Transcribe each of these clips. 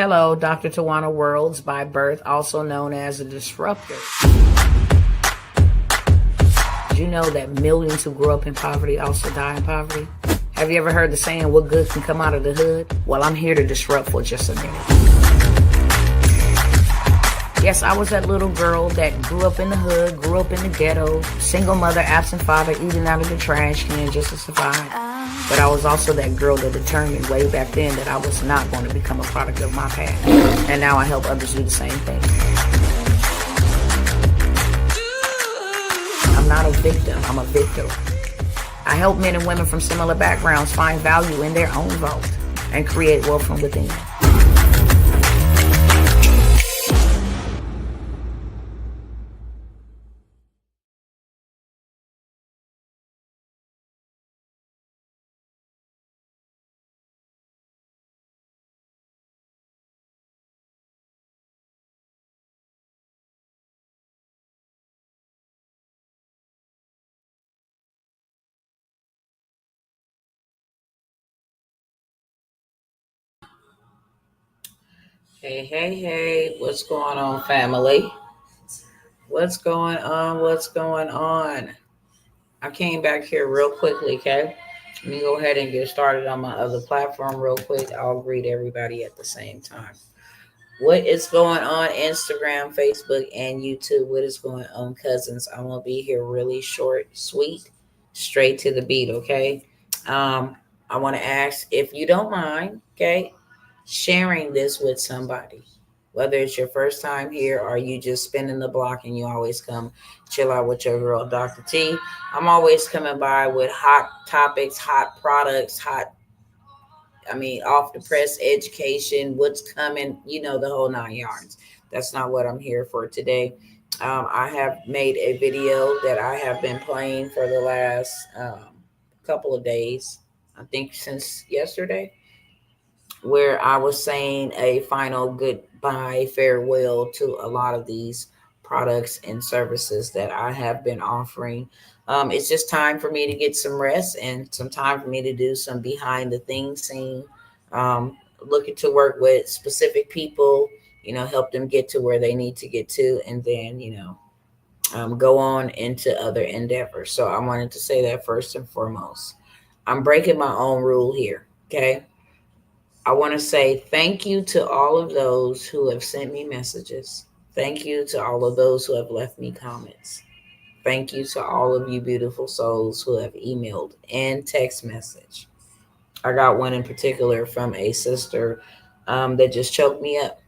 Hello, Dr. Tawana Worlds by birth, also known as a disruptor. Did you know that millions who grew up in poverty also die in poverty? Have you ever heard the saying, what good can come out of the hood? Well, I'm here to disrupt for just a minute. Yes, I was that little girl that grew up in the hood, grew up in the ghetto, single mother, absent father, eating out of the trash can just to survive. But I was also that girl that determined way back then that I was not going to become a product of my past. And now I help others do the same thing. I'm not a victim, I'm a victor. I help men and women from similar backgrounds find value in their own vault and create wealth from within. Hey, what's going on, family? What's going on? I came back here real quickly, okay? Let me go ahead and get started on my other platform real quick. I'll greet everybody at the same time. What is going on Instagram, Facebook, and YouTube? What is going on, cousins? I'm going to be here really short, sweet, straight to the beat, okay? I want to ask if you don't mind, okay, sharing this with somebody. Whether it's your first time here or you just spinning the block and you always come chill out with your girl, Dr. T. I'm always coming by with hot topics, hot products, off the press education, what's coming, the whole 9 yards. That's not what I'm here for today. I have made a video that I have been playing for the last couple of days, I think since yesterday, where I was saying a final goodbye, farewell to a lot of these products and services that I have been offering. It's just time for me to get some rest and some time for me to do some behind the things scene, looking to work with specific people, help them get to where they need to get to, and then, go on into other endeavors. So I wanted to say that first and foremost. I'm breaking my own rule here, okay? I want to say thank you to all of those who have sent me messages. Thank you to all of those who have left me comments. Thank you to all of you beautiful souls who have emailed and text message. I got one in particular from a sister that just choked me up.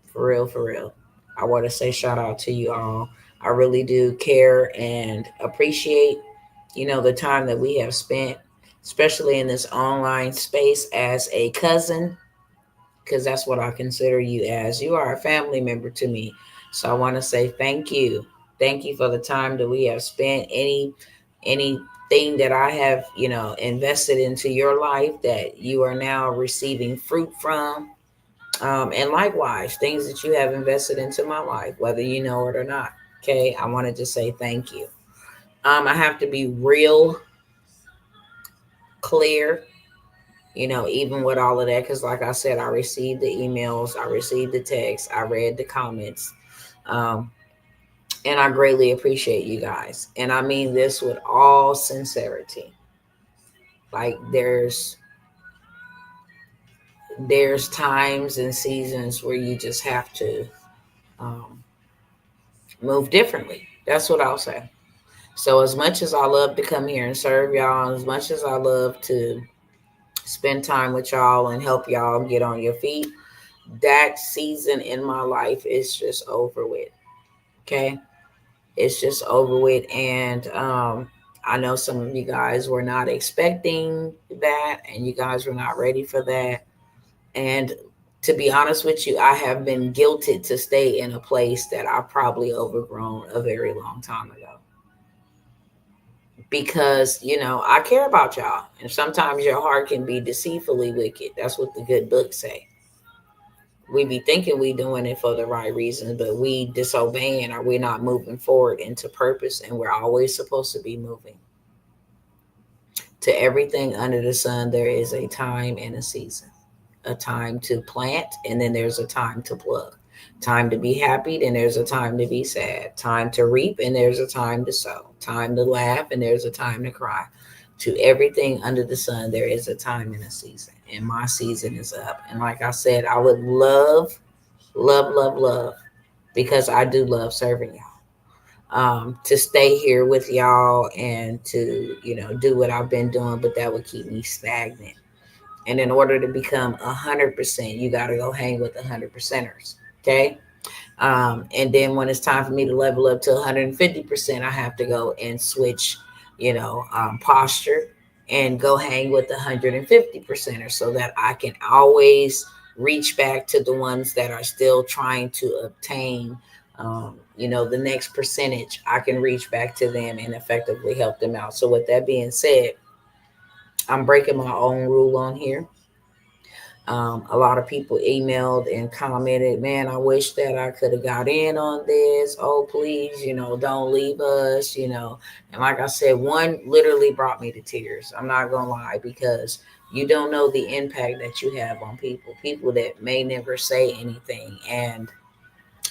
For real, for real. I want to say shout out to you all. I really do care and appreciate, the time that we have spent, especially in this online space as a cousin, because that's what I consider you as. You are a family member to me. So I want to say thank you. Thank you for the time that we have spent. Anything that I have, invested into your life that you are now receiving fruit from. And likewise, things that you have invested into my life, whether you know it or not. Okay. I wanted to say thank you. I have to be real clear, even with all of that, because like I said, I received the emails, I received the texts, I read the comments, and I greatly appreciate you guys. And I mean this with all sincerity. Like there's times and seasons where you just have to move differently. That's what I'll say. So as much as I love to come here and serve y'all, as much as I love to spend time with y'all and help y'all get on your feet, that season in my life is just over with. Okay. It's just over with. And I know some of you guys were not expecting that and you guys were not ready for that. And to be honest with you, I have been guilted to stay in a place that I probably overgrown a very long time ago. Because, I care about y'all. And sometimes your heart can be deceitfully wicked. That's what the good book say. We be thinking we doing it for the right reasons, but we disobeying or we're not moving forward into purpose, and we're always supposed to be moving. To everything under the sun, there is a time and a season. a time to plant, and then there's a time to plug. Time to be happy, then there's a time to be sad. Time to reap, and there's a time to sow. Time to laugh, and there's a time to cry. To everything under the sun, there is a time and a season. And my season is up. And like I said, I would love, love, love, love, because I do love serving y'all. To stay here with y'all and to, do what I've been doing, but that would keep me stagnant. And in order to become 100%, you got to go hang with 100%ers. Okay. And then when it's time for me to level up to 150%, I have to go and switch, posture and go hang with the 150%ers so that I can always reach back to the ones that are still trying to obtain, the next percentage. I can reach back to them and effectively help them out. So with that being said, I'm breaking my own rule on here. A lot of people emailed and commented, man, I wish that I could have got in on this. Oh, please, don't leave us, And like I said, one literally brought me to tears. I'm not going to lie, because you don't know the impact that you have on people that may never say anything. And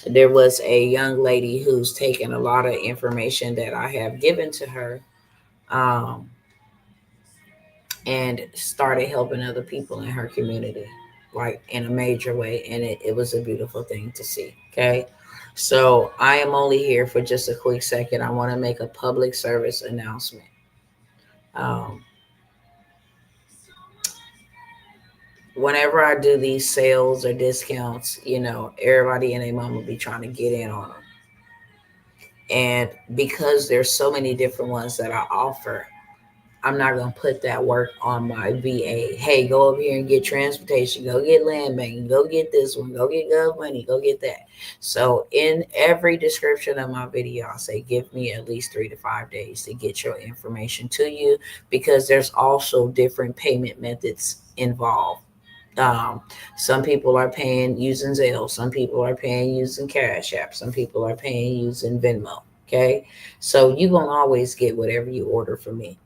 there was a young lady who's taken a lot of information that I have given to her. Um, and started helping other people in her community, like in a major way. And it was a beautiful thing to see. Okay. So I am only here for just a quick second. I want to make a public service announcement. Um, Whenever I do these sales or discounts, everybody and their mom will be trying to get in on them. And because there's so many different ones that I offer, I'm not gonna put that work on my VA. Hey, go over here and get transportation. Go get land banking. Go get this one. Go get gov money. Go get that. So in every description of my video, I'll say give me at least 3 to 5 days to get your information to you, because there's also different payment methods involved. Um, some people are paying using Zelle. Some people are paying using Cash App. Some people are paying using Venmo. Okay, so you're gonna always get whatever you order from me.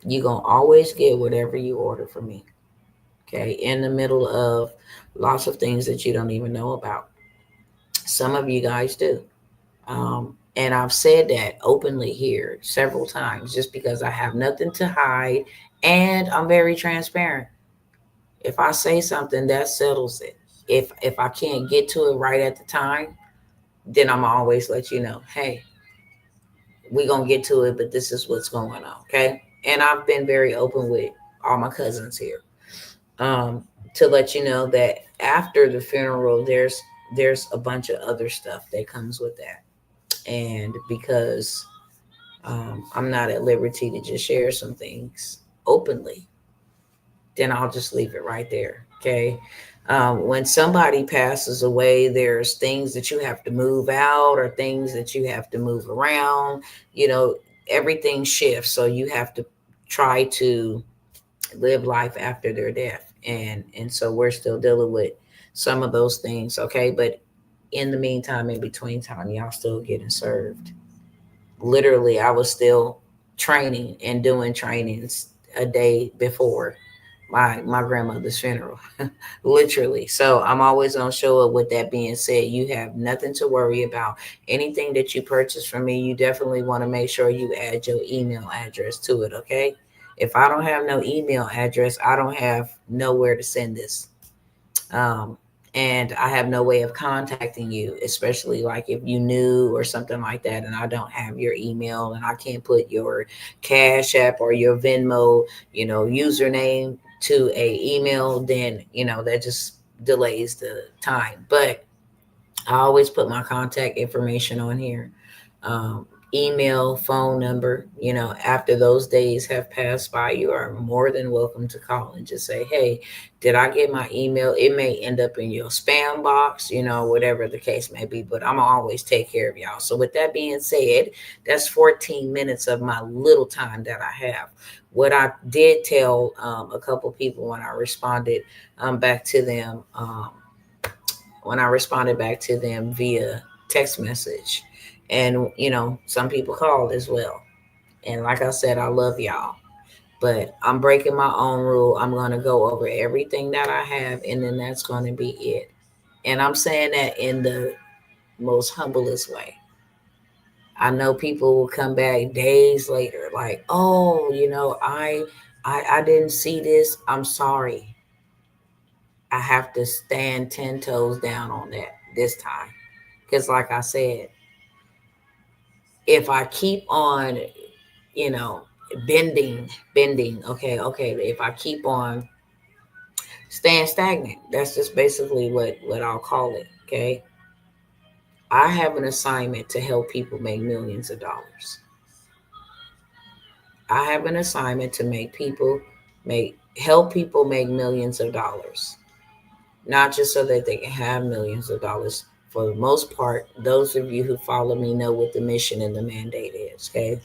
You're going to always get whatever you order from me. Okay. In the middle of lots of things that you don't even know about. Some of you guys do. And I've said that openly here several times, just because I have nothing to hide and I'm very transparent. If I say something, that settles it. If I can't get to it right at the time, then I'm always let you know, hey, we're going to get to it, but this is what's going on. Okay. And I've been very open with all my cousins here, um, to let you know that after the funeral, there's a bunch of other stuff that comes with that. And because I'm not at liberty to just share some things openly, then I'll just leave it right there. Okay. When somebody passes away, there's things that you have to move out or things that you have to move around. You know, everything shifts. So you have to try to live life after their death. And so we're still dealing with some of those things. Okay. But in the meantime, in between time, y'all still getting served. Literally, I was still training and doing trainings a day before my grandmother's funeral. Literally. So I'm always gonna show up. With that being said, you have nothing to worry about. Anything that you purchase from me, you definitely want to make sure you add your email address to it. Okay. If I don't have no email address, I don't have nowhere to send this. um, and I have no way of contacting you, especially like if you new or something like that, and I don't have your email and I can't put your Cash App or your Venmo, username to a email, then that just delays the time. But I always put my contact information on here. Um, Email, phone number. After those days have passed by, you are more than welcome to call and just say, hey, did I get my email? It may end up in your spam box, whatever the case may be, but I'm always take care of y'all. So with that being said, that's 14 minutes of my little time that I have. What I did tell a couple people when I responded back to them, via text message. And, some people called as well. And like I said, I love y'all. But I'm breaking my own rule. I'm going to go over everything that I have, and then that's going to be it. And I'm saying that in the most humblest way. I know people will come back days later, like, oh, I didn't see this. I'm sorry. I have to stand 10 toes down on that this time. Because, like I said, if I keep on, you know, bending, okay, if I keep on staying stagnant, that's just basically what I'll call it, okay? I have an assignment to help people make millions of dollars. I have an assignment to help people make millions of dollars, not just so that they can have millions of dollars. For the most part, those of you who follow me know what the mission and the mandate is, okay?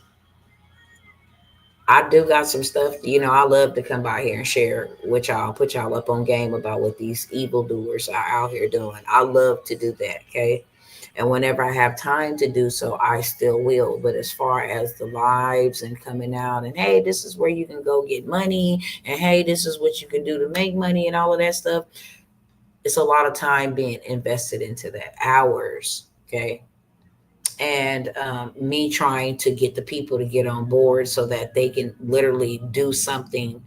I do got some stuff, I love to come by here and share with y'all, put y'all up on game about what these evildoers are out here doing. I love to do that, okay? And whenever I have time to do so, I still will. But as far as the lives and coming out and, hey, this is where you can go get money, and hey, this is what you can do to make money and all of that stuff, it's a lot of time being invested into that, hours, okay? And me trying to get the people to get on board so that they can literally do something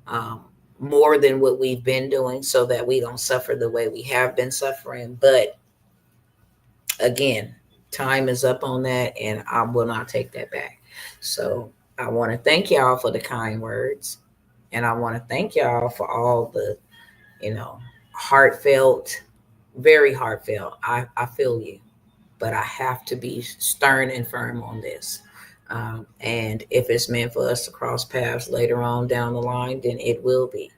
um, more than what we've been doing so that we don't suffer the way we have been suffering. But again, time is up on that, and I will not take that back. So I want to thank y'all for the kind words, and I want to thank y'all for all the, you know, heartfelt, very heartfelt. I feel you, but I have to be stern and firm on this. And if it's meant for us to cross paths later on down the line, then it will be.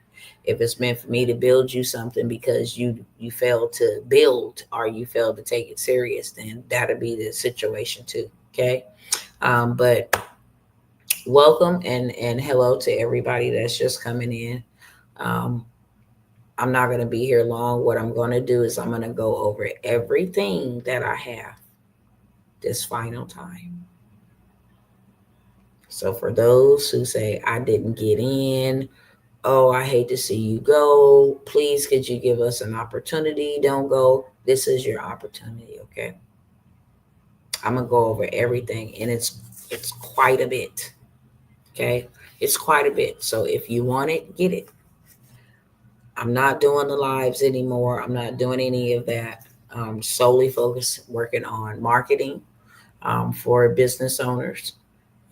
If it's meant for me to build you something because you failed to build or you failed to take it serious, then that'll be the situation too. Okay. But welcome and hello to everybody that's just coming in. Um, I'm not going to be here long. What I'm going to do is I'm going to go over everything that I have this final time. So for those who say I didn't get in, oh, I hate to see you go. Please, could you give us an opportunity? Don't go. This is your opportunity, okay? I'm gonna go over everything, and it's quite a bit, okay? It's quite a bit. So if you want it, get it. I'm not doing the lives anymore. I'm not doing any of that. Solely focused working on marketing for business owners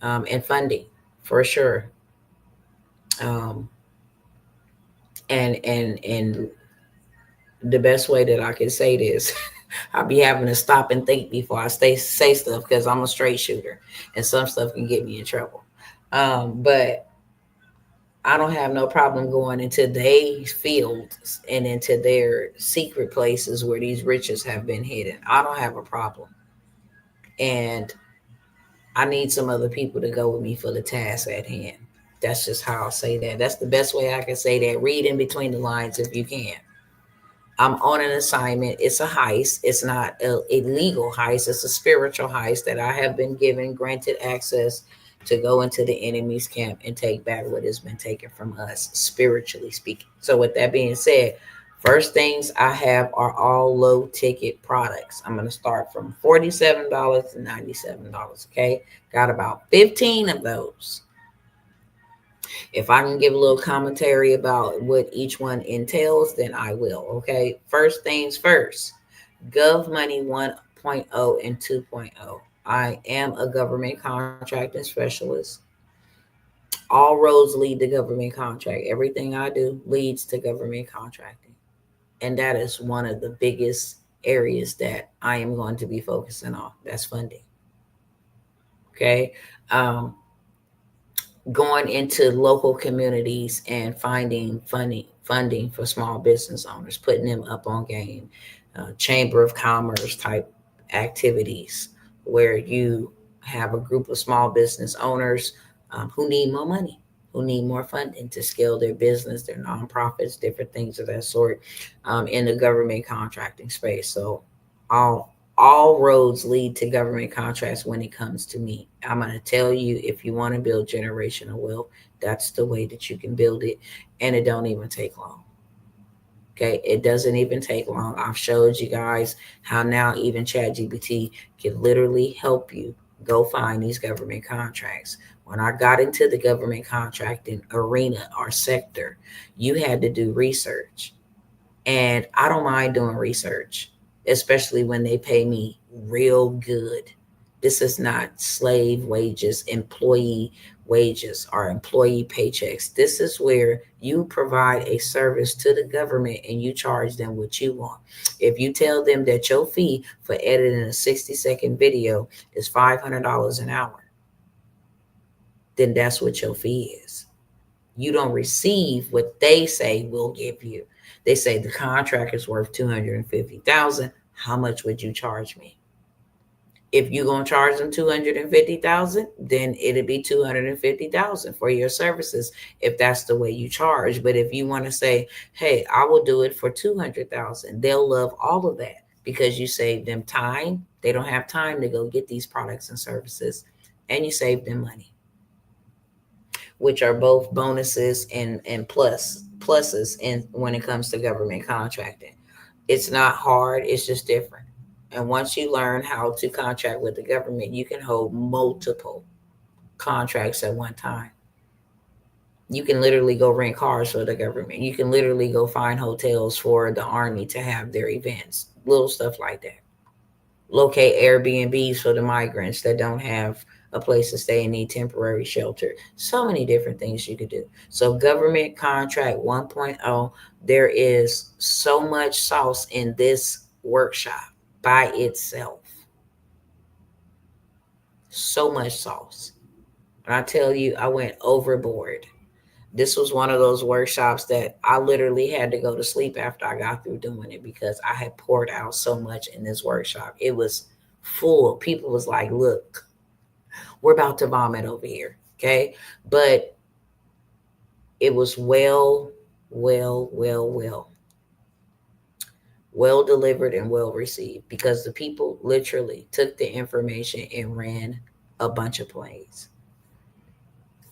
and funding for sure. Um, and the best way that I can say this, I'll be having to stop and think before I say stuff because I'm a straight shooter, and some stuff can get me in trouble. But I don't have no problem going into their fields and into their secret places where these riches have been hidden. I don't have a problem, and I need some other people to go with me for the task at hand. That's just how I'll say that. That's the best way I can say that. Read in between the lines if you can. I'm on an assignment. It's a heist. It's not a legal heist. It's a spiritual heist that I have been given, granted access to go into the enemy's camp and take back what has been taken from us, spiritually speaking. So, with that being said, first things I have are all low ticket products. I'm going to start from $47 to $97. Okay. Got about 15 of those. If I can give a little commentary about what each one entails, then I will. Okay. First things first, Gov Money 1.0 and 2.0. I am a government contracting specialist. All roads lead to government contract. Everything I do leads to government contracting. And that is one of the biggest areas that I am going to be focusing on. That's funding. Okay. Um, Going into local communities and finding funding for small business owners, putting them up on game, chamber of commerce type activities where you have a group of small business owners who need more money, who need more funding to scale their business, their nonprofits, different things of that sort in the government contracting space. So I'll All roads lead to government contracts when it comes to me. I'm going to tell you, if you want to build generational wealth, that's the way that you can build it. And it don't even take long. Okay, it doesn't even take long. I've showed you guys how now even ChatGPT can literally help you go find these government contracts. When I got into the government contracting arena or sector, you had to do research. And I don't mind doing research, especially when they pay me real good. This is not slave wages, employee wages, or employee paychecks. This is where you provide a service to the government and you charge them what you want. If you tell them that your fee for editing a 60-second video is $500 an hour, then that's what your fee is. You don't receive what they say will give you. They say the contract is worth 250,000. How much would you charge me? If you're gonna charge them 250,000, then it'll be 250,000 for your services if that's the way you charge. But if you want to say, hey, I will do it for 200,000, they'll love all of that because you save them time. They don't have time to go get these products and services, and you save them money, which are both bonuses and pluses in when it comes to government contracting. It's not hard, it's just different. And once you learn how to contract with the government, you can hold multiple contracts at one time. You can literally go rent cars for the government. You can literally go find hotels for the army to have their events, little stuff like that. Locate Airbnbs for the migrants that don't have a place to stay and need temporary shelter. So many different things you could do. So government contract 1.0, there is so much sauce in this workshop by itself. So much sauce. And I tell you, I went overboard. This was one of those workshops that I literally had to go to sleep after I got through doing it because I had poured out so much in this workshop. It was full. People was like, look, we're about to vomit over here. Okay. But it was well delivered and well received because the people literally took the information and ran a bunch of plays.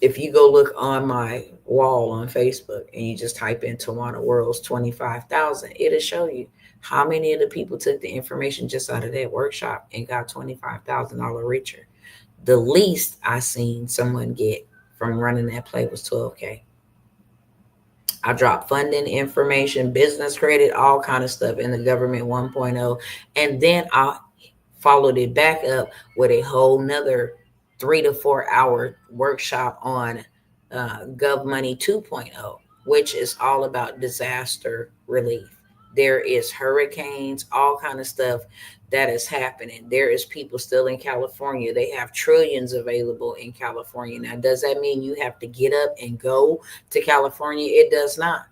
If you go look on my wall on Facebook and you just type in Tawana World's 25,000, it'll show you how many of the people took the information just out of that workshop and got $25,000 richer. The least I seen someone get from running that play was 12K. I dropped funding information, business credit, all kind of stuff in the government 1.0. And then I followed it back up with a whole nother 3 to 4 hour workshop on Gov Money 2.0, which is all about disaster relief. There is hurricanes, all kind of stuff that is happening. There is people still in California. They have trillions available in California. Now, does that mean you have to get up and go to California? It does not.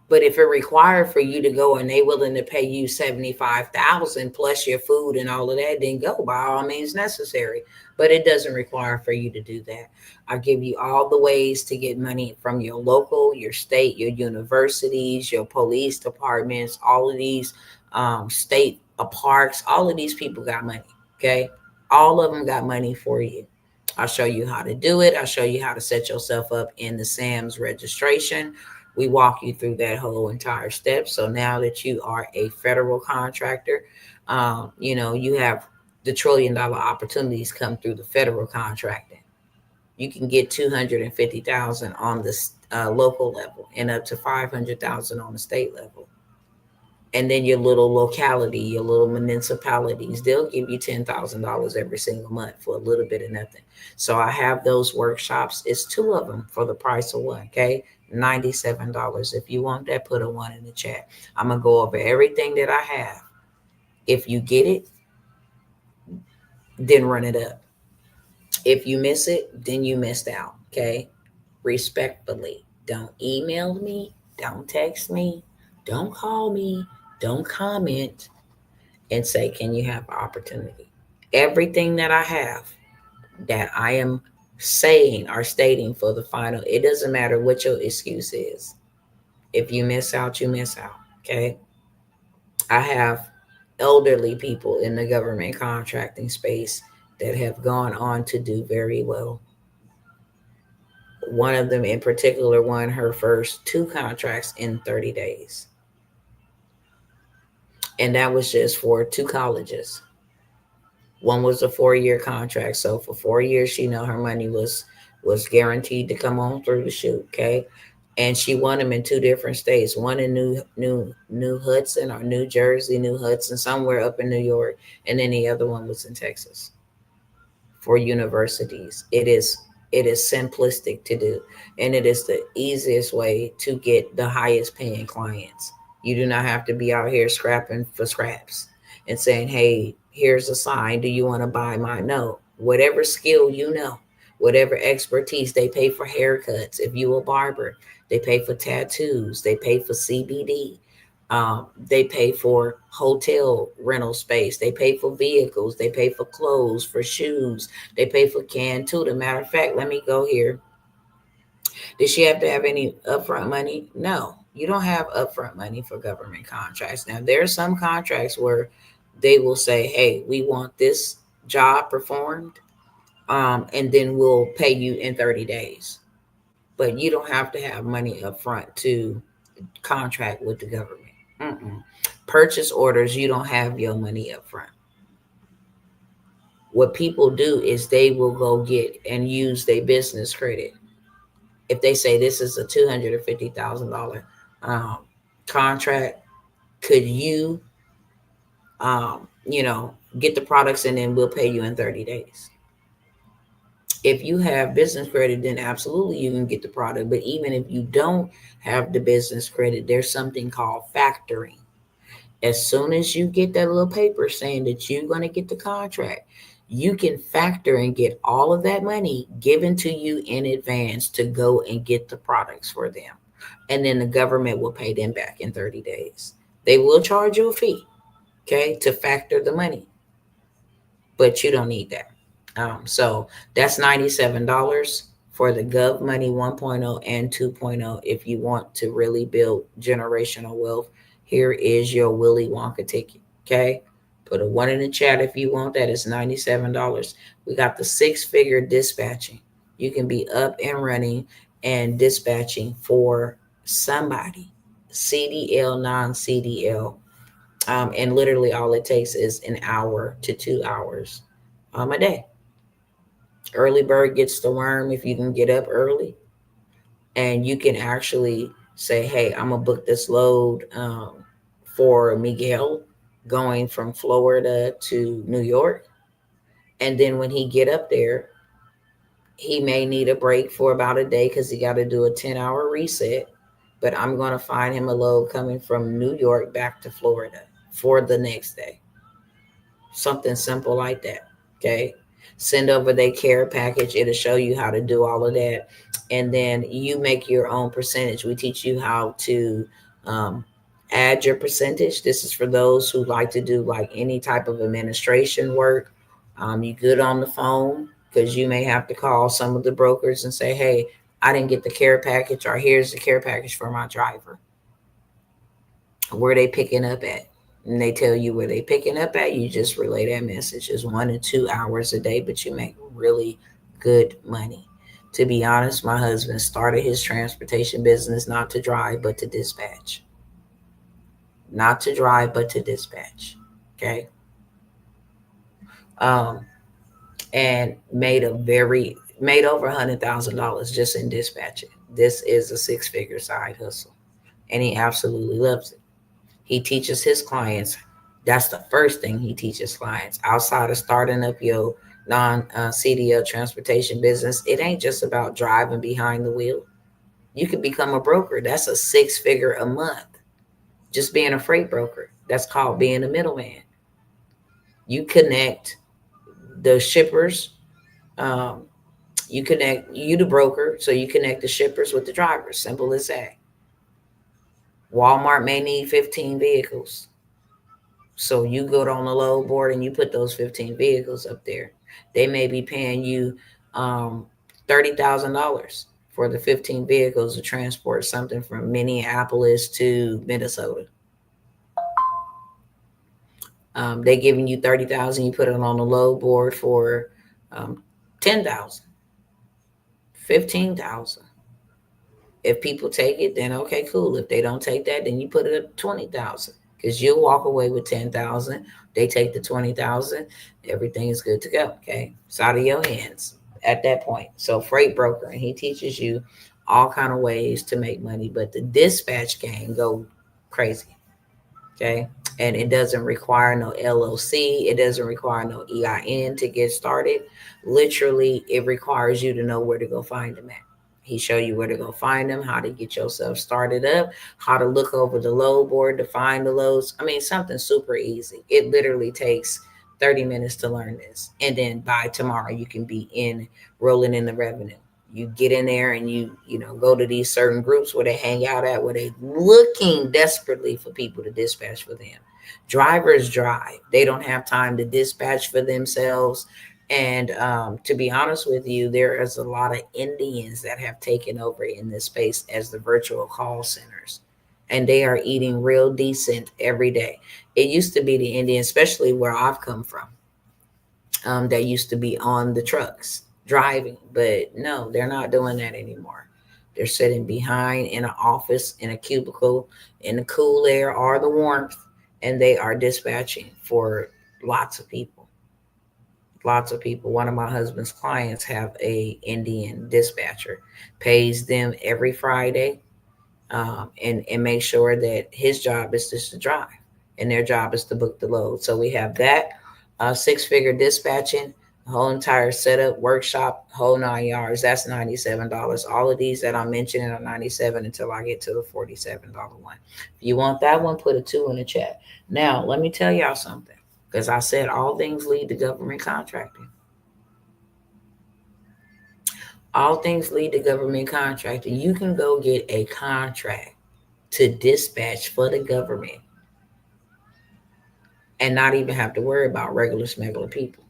But if it required for you to go and they willing to pay you 75,000 plus your food and all of that, then go by all means necessary. But it doesn't require for you to do that. I give you all the ways to get money from your local, your state, your universities, your police departments, all of these state parks. All of these people got money. Okay, all of them got money for you. I'll show you how to do it. I'll show you how to set yourself up in the SAMS registration. We walk you through that whole entire step. So now that you are a federal contractor, you have the $1 trillion opportunities come through the federal contracting. You can get 250,000 on the local level and up to 500,000 on the state level. And then your little locality, your little municipalities, they'll give you $10,000 every single month for a little bit of nothing. So I have those workshops. It's 2 of them for the price of one. Okay. $97. If you want that, put a 1 in the chat. I'm going to go over everything that I have. If you get it, then run it up. If you miss it, then you missed out. Okay. Respectfully, don't email me. Don't text me. Don't call me. Don't comment and say, can you have opportunity? Everything that I have that I am saying or stating for the final, it doesn't matter what your excuse is. If you miss out, you miss out. Okay. I have elderly people in the government contracting space that have gone on to do very well. One of them in particular won her first two contracts in 30 days. And that was just for two colleges. One was a 4-year contract. So for 4 years, she know her money was guaranteed to come on through the chute. Okay. And she won them in two different states. One in New Hudson or New Jersey, New Hudson, somewhere up in New York, and then the other one was in Texas for universities. It is simplistic to do, and it is the easiest way to get the highest paying clients. You do not have to be out here scrapping for scraps and saying, "Hey, here's a sign. Do you want to buy my?" No, whatever skill whatever expertise. They pay for haircuts. If you a barber, they pay for tattoos. They pay for CBD. They pay for hotel rental space. They pay for vehicles. They pay for clothes, for shoes. They pay for canned tuna. Matter of fact, let me go here. Does she have to have any upfront money? No, you don't have upfront money for government contracts. Now, there are some contracts where they will say, "Hey, we want this job performed, and then we'll pay you in 30 days." But you don't have to have money upfront to contract with the government. Mm-mm. Purchase orders, you don't have your money up front. What people do is they will go get and use their business credit. If they say this is a $250,000 um, contract, could you, get the products and then we'll pay you in 30 days. If you have business credit, then absolutely you can get the product. But even if you don't have the business credit, there's something called factoring. As soon as you get that little paper saying that you're going to get the contract, you can factor and get all of that money given to you in advance to go and get the products for them. And then the government will pay them back in 30 days. They will charge you a fee, okay, to factor the money, but you don't need that. So that's $97 for the Gov Money 1.0 and 2.0. If you want to really build generational wealth, here is your Willy Wonka ticket. Okay. Put a one in the chat if you want that. It's $97. We got the 6-figure dispatching. You can be up and running and dispatching for somebody, CDL, non CDL. And literally all it takes is an hour to 2 hours a day. Early bird gets the worm if you can get up early, and you can actually say, "Hey, I'm gonna book this load for Miguel going from Florida to New York." And then when he get up there, he may need a break for about a day because he got to do a 10-hour reset. But I'm going to find him a load coming from New York back to Florida for the next day. Something simple like that. Okay. Send over their care package. It'll show you how to do all of that. And then you make your own percentage. We teach you how to um, add your percentage. This is for those who like to do like any type of administration work. You good on the phone because you may have to call some of the brokers and say, "Hey, I didn't get the care package," or "Here's the care package for my driver." Where they picking up at? And they tell you where they picking up at. You just relay that message. It's 1 to 2 hours a day, but you make really good money. To be honest, my husband started his transportation business not to drive, but to dispatch. Not to drive, but to dispatch. Okay. Um, and made over $100,000 just in dispatching. This is a 6-figure side hustle, and he absolutely loves it. He teaches his clients. That's the first thing he teaches clients outside of starting up your non CDL transportation business. It ain't just about driving behind the wheel. You can become a broker. That's a 6-figure a month. Just being a freight broker. That's called being a middleman. You connect the shippers. Um, you the broker, so you connect the shippers with the drivers. Simple as that. Walmart may need 15 vehicles. So you go on the load board and you put those 15 vehicles up there. They may be paying you $30,000 for the 15 vehicles to transport something from Minneapolis to Minnesota. They giving you 30,000, you put it on the load board for 10,000, 15,000. If people take it, then okay, cool. If they don't take that, then you put it at 20,000, because you'll walk away with 10,000. They take the 20,000, everything is good to go. Okay, it's out of your hands at that point. So freight broker, and he teaches you all kind of ways to make money, but the dispatch game go crazy. Okay. And it doesn't require no LLC. It doesn't require no EIN to get started. Literally, it requires you to know where to go find them at. He show you where to go find them, how to get yourself started up, how to look over the load board to find the loads. I mean, something super easy. It literally takes 30 minutes to learn this. And then by tomorrow, you can be in rolling in the revenue. You get in there and you go to these certain groups where they hang out at, where they looking desperately for people to dispatch for them. Drivers drive, they don't have time to dispatch for themselves. And to be honest with you, there is a lot of Indians that have taken over in this space as the virtual call centers, and they are eating real decent every day. It used to be the Indians, especially where I've come from, that used to be on the trucks driving, but no, they're not doing that anymore. They're sitting behind in an office, in a cubicle, in the cool air or the warmth, and they are dispatching for lots of people. Lots of people. One of my husband's clients have a Indian dispatcher, pays them every Friday, and make sure that his job is just to drive and their job is to book the load. So we have that, six-figure dispatching, the whole entire setup, workshop, whole 9 yards. That's $97. All of these that I'm mentioning are 97 until I get to the $47 one. If you want that one, put a 2 in the chat. Now, let me tell y'all something, because I said all things lead to government contracting. All things lead to government contracting. You can go get a contract to dispatch for the government and not even have to worry about regular smuggler people.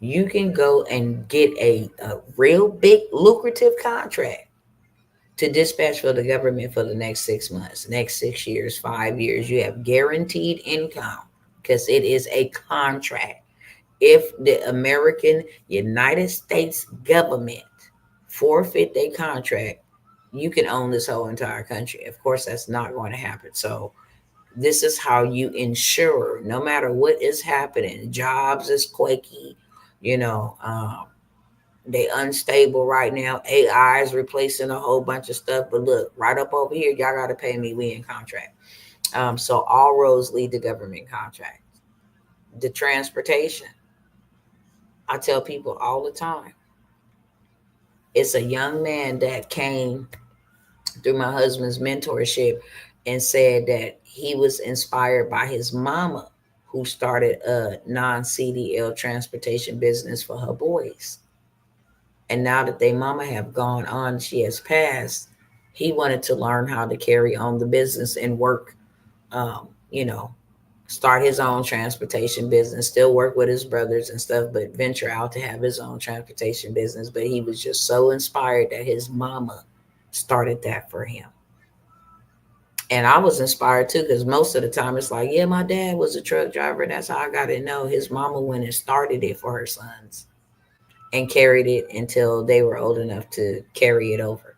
You can go and get a real big lucrative contract to dispatch for the government for the next 6 months, next 6 years, 5 years. You have guaranteed income because it is a contract. If the American United States government forfeit their contract, you can own this whole entire country. Of course, that's not going to happen. So this is how you ensure, no matter what is happening, jobs is quaky, you know, they unstable right now. AI is replacing a whole bunch of stuff. But look, right up over here, y'all got to pay me. We in contract. So all roads lead to government contracts. The transportation, I tell people all the time, it's a young man that came through my husband's mentorship and said that he was inspired by his mama, who started a non-CDL transportation business for her boys. And now that they mama have gone on, she has passed, he wanted to learn how to carry on the business and work, um, you know, start his own transportation business, still work with his brothers and stuff, but venture out to have his own transportation business. But he was just so inspired that his mama started that for him. And I was inspired too, because most of the time it's like, yeah, my dad was a truck driver. That's how I got to know. His mama went and started it for her sons and carried it until they were old enough to carry it over.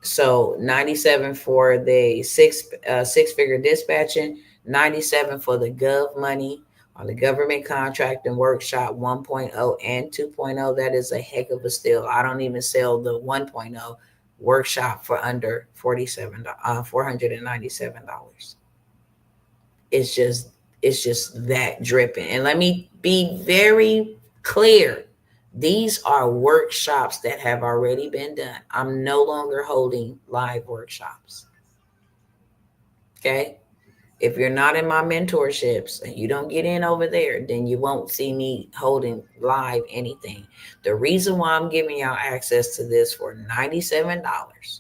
So 97 for the six-figure dispatching, 97 for the gov money or the government contract and workshop 1.0 and 2.0. That is a heck of a steal. I don't even sell the 1.0 workshop for under $497. It's just that dripping. And let me be very clear. These are workshops that have already been done. I'm no longer holding live workshops. Okay? If you're not in my mentorships and you don't get in over there, then you won't see me holding live anything. The reason why I'm giving y'all access to this for $97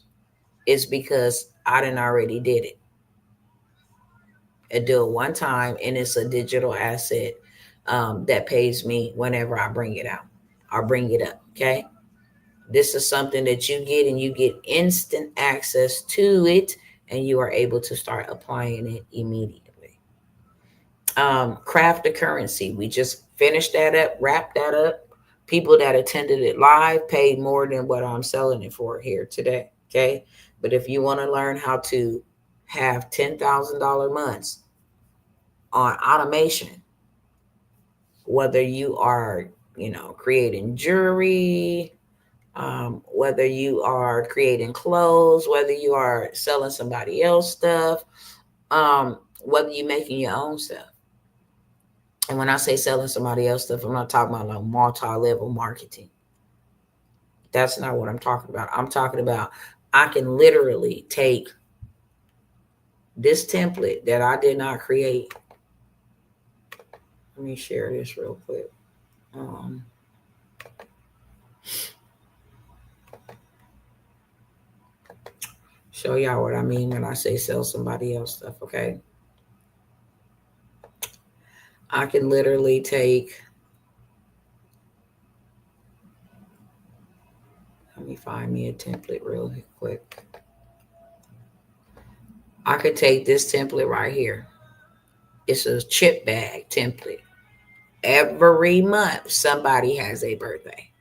is because I done already did it. I do it one time, and it's a digital asset that pays me whenever I bring it out or bring it up. Okay. This is something that you get, and you get instant access to it, and you are able to start applying it immediately. Craft the currency. We just finished that up, wrapped that up. People that attended it live paid more than what I'm selling it for here today. Okay. But if you want to learn how to have $10,000 months on automation, whether you are, creating jewelry, whether you are creating clothes, whether you are selling somebody else stuff, whether you're making your own stuff. And when I say selling somebody else stuff, I'm not talking about like multi-level marketing. That's not what I'm talking about. I'm talking about I can literally take this template that I did not create. Let me share this real quick. Show y'all what I mean when I say sell somebody else stuff, okay? I can literally take, let me find me a template real quick. I could take this template right here. It's a chip bag template. Every month, somebody has a birthday.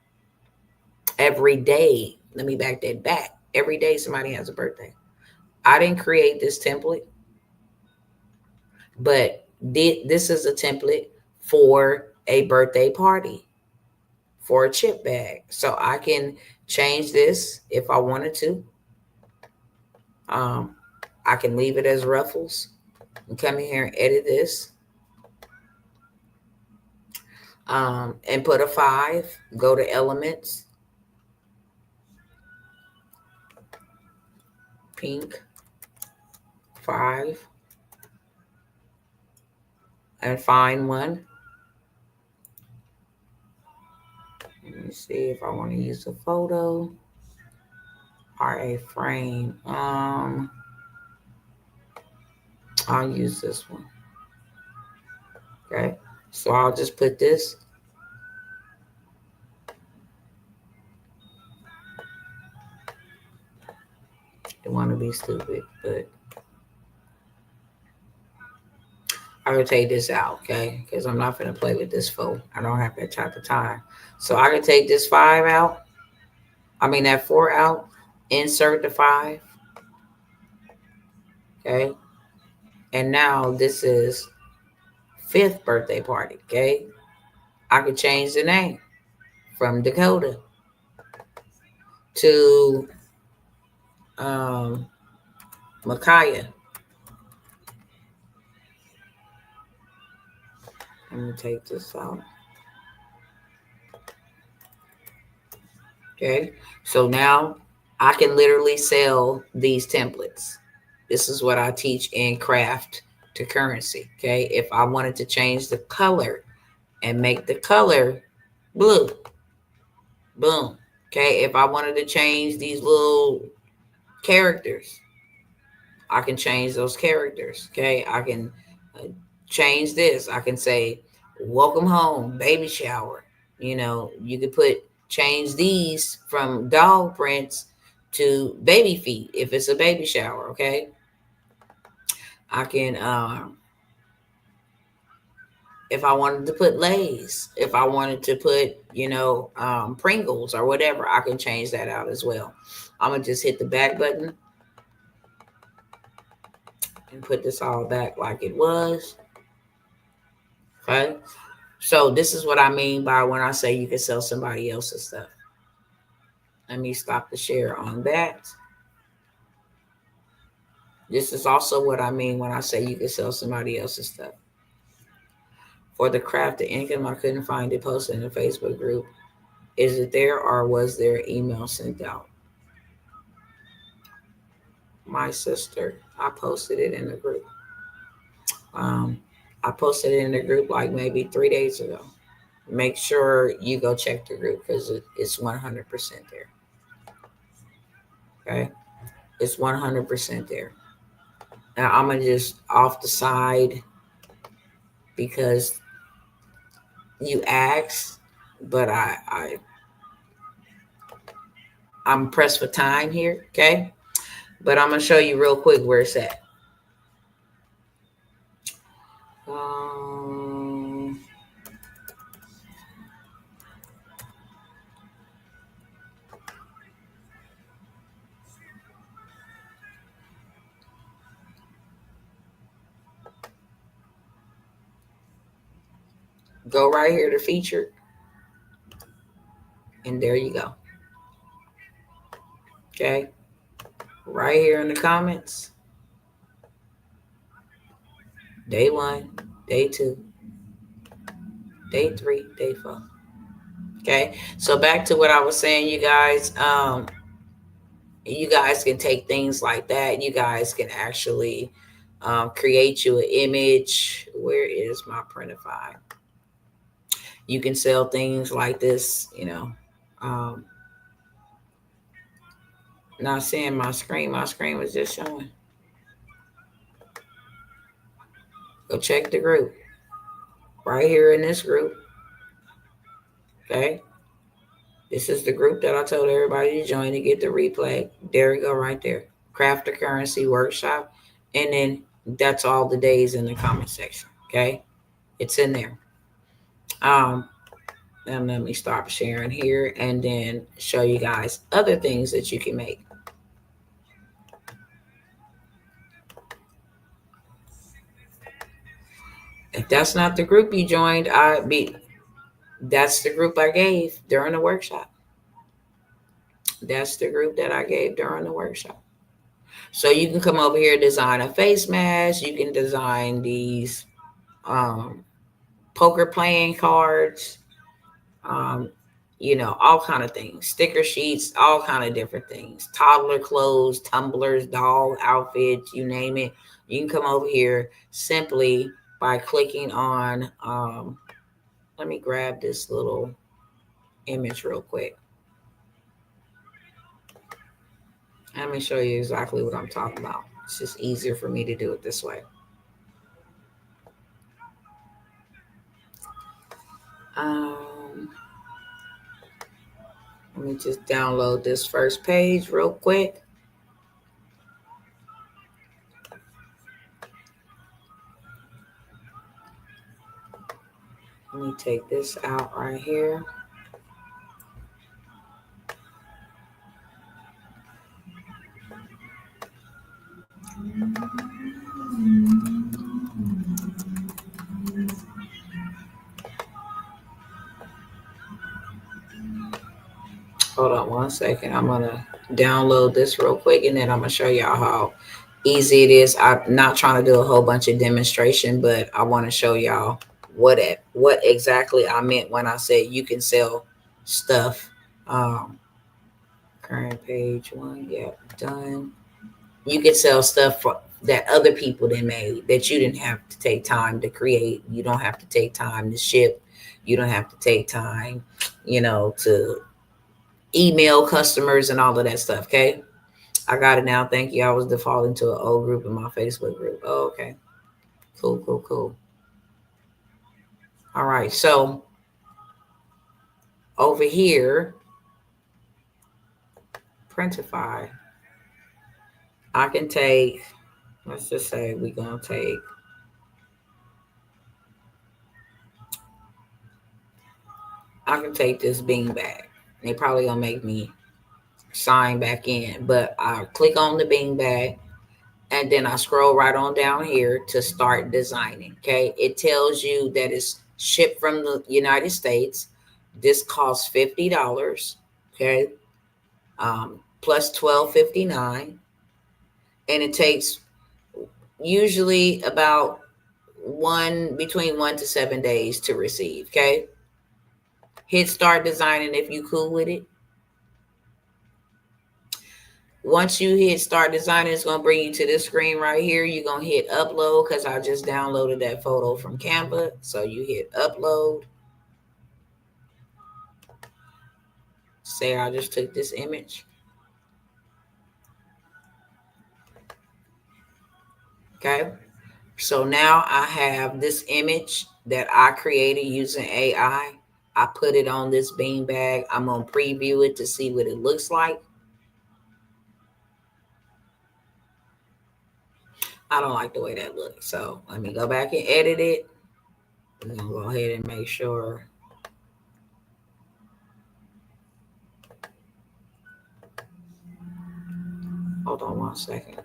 Every day, let me back that back. Every day, somebody has a birthday. I didn't create this template, but this is a template for a birthday party, for a chip bag. So I can change this if I wanted to. I can leave it as ruffles and come in here and edit this. And put a 5, go to elements, pink, 5, and find one. Let me see if I want to use a photo or a frame. I'll use this one. Okay, so I'll just put this. Don't want to be stupid, but I can take this out, okay? Because I'm not going to play with this phone. I don't have that type of time. So I can take this 5 out. I mean, that 4 out. Insert the 5. Okay. And now this is 5th birthday party, okay? I could change the name from Dakota to Micaiah. Let me take this out. Okay, so now I can literally sell these templates. This is what I teach in Craft to Currency. Okay, if I wanted to change the color and make the color blue, boom. Okay, if I wanted to change these little characters, I can change those characters. Okay, I can change this. I can say, welcome home, baby shower. You could change these from dog prints to baby feet if it's a baby shower. Okay, I can, if I wanted to put Lay's, if I wanted to put, Pringles or whatever, I can change that out as well. I'm going to just hit the back button and put this all back like it was. Okay. So this is what I mean by when I say you can sell somebody else's stuff. Let me stop the share on that. This is also what I mean when I say you can sell somebody else's stuff. For the craft of income, I couldn't find it posted in the Facebook group. Is it there or was there email sent out? My sister, I posted it in the group. I posted it in the group like maybe 3 days ago. Make sure you go check the group because it's 100% there. Okay, it's 100% there. Now I'm gonna just off the side because you asked, but I'm pressed for time here. Okay, but I'm gonna show you real quick where it's at. Um, go right here to featured, and there you go. Okay, right here in the comments. Day 1, day 2, day 3, day 4. Okay, so back to what I was saying, you guys. You guys can take things like that. You guys can actually create you an image. Where is my printify? You can sell things like this, you know. Um, Not seeing my screen. My screen was just showing. Go check the group right here in this group. Okay. This is the group that I told everybody to join to get the replay. There we go, right there. Craft the currency workshop. And then that's all the days in the comment section. Okay. It's in there. And let me stop sharing here and then show you guys other things that you can make. If that's not the group you joined, that's the group I gave during the workshop. That's the group that I gave during the workshop. So you can come over here, design a face mask. You can design these poker playing cards, um, all kind of things, sticker sheets, all kind of different things, toddler clothes, tumblers, doll outfits, you name it. You can come over here simply by clicking on, let me grab this little image real quick. Let me show you exactly what I'm talking about. It's just easier for me to do it this way. Let me just download this first page real quick. Let me take this out right here. Hold on one second. I'm going to download this real quick and then I'm going to show y'all how easy it is. I'm not trying to do a whole bunch of demonstration, but I want to show y'all what exactly I meant when I said you can sell stuff. Current page 1, yep, done. You can sell stuff that other people then made that you didn't have to take time to create. You don't have to take time to ship. You don't have to take time, to email customers and all of that stuff. Okay. I got it now. Thank you. I was defaulting to an old group in my Facebook group. Oh, okay. Cool. All right. So over here, Printify, I can take, let's just say we're going to take, I can take this bean bag. They probably going to make me sign back in, but I click on the bean bag and then I scroll right on down here to start designing. Okay. It tells you that it's shipped from the United States. This costs $50. Okay. Plus $12.59. And it takes usually about between 1 to 7 days to receive. Okay. Hit start designing if you cool with it. Once you hit start designing, it's going to bring you to this screen right here. You're going to hit upload because I just downloaded that photo from Canva. So you hit upload. Say I just took this image. Okay. So now I have this image that I created using AI. I put it on this beanbag. I'm going to preview it to see what it looks like. I don't like the way that looks. So let me go back and edit it. We're gonna go ahead and make sure. Hold on 1 second.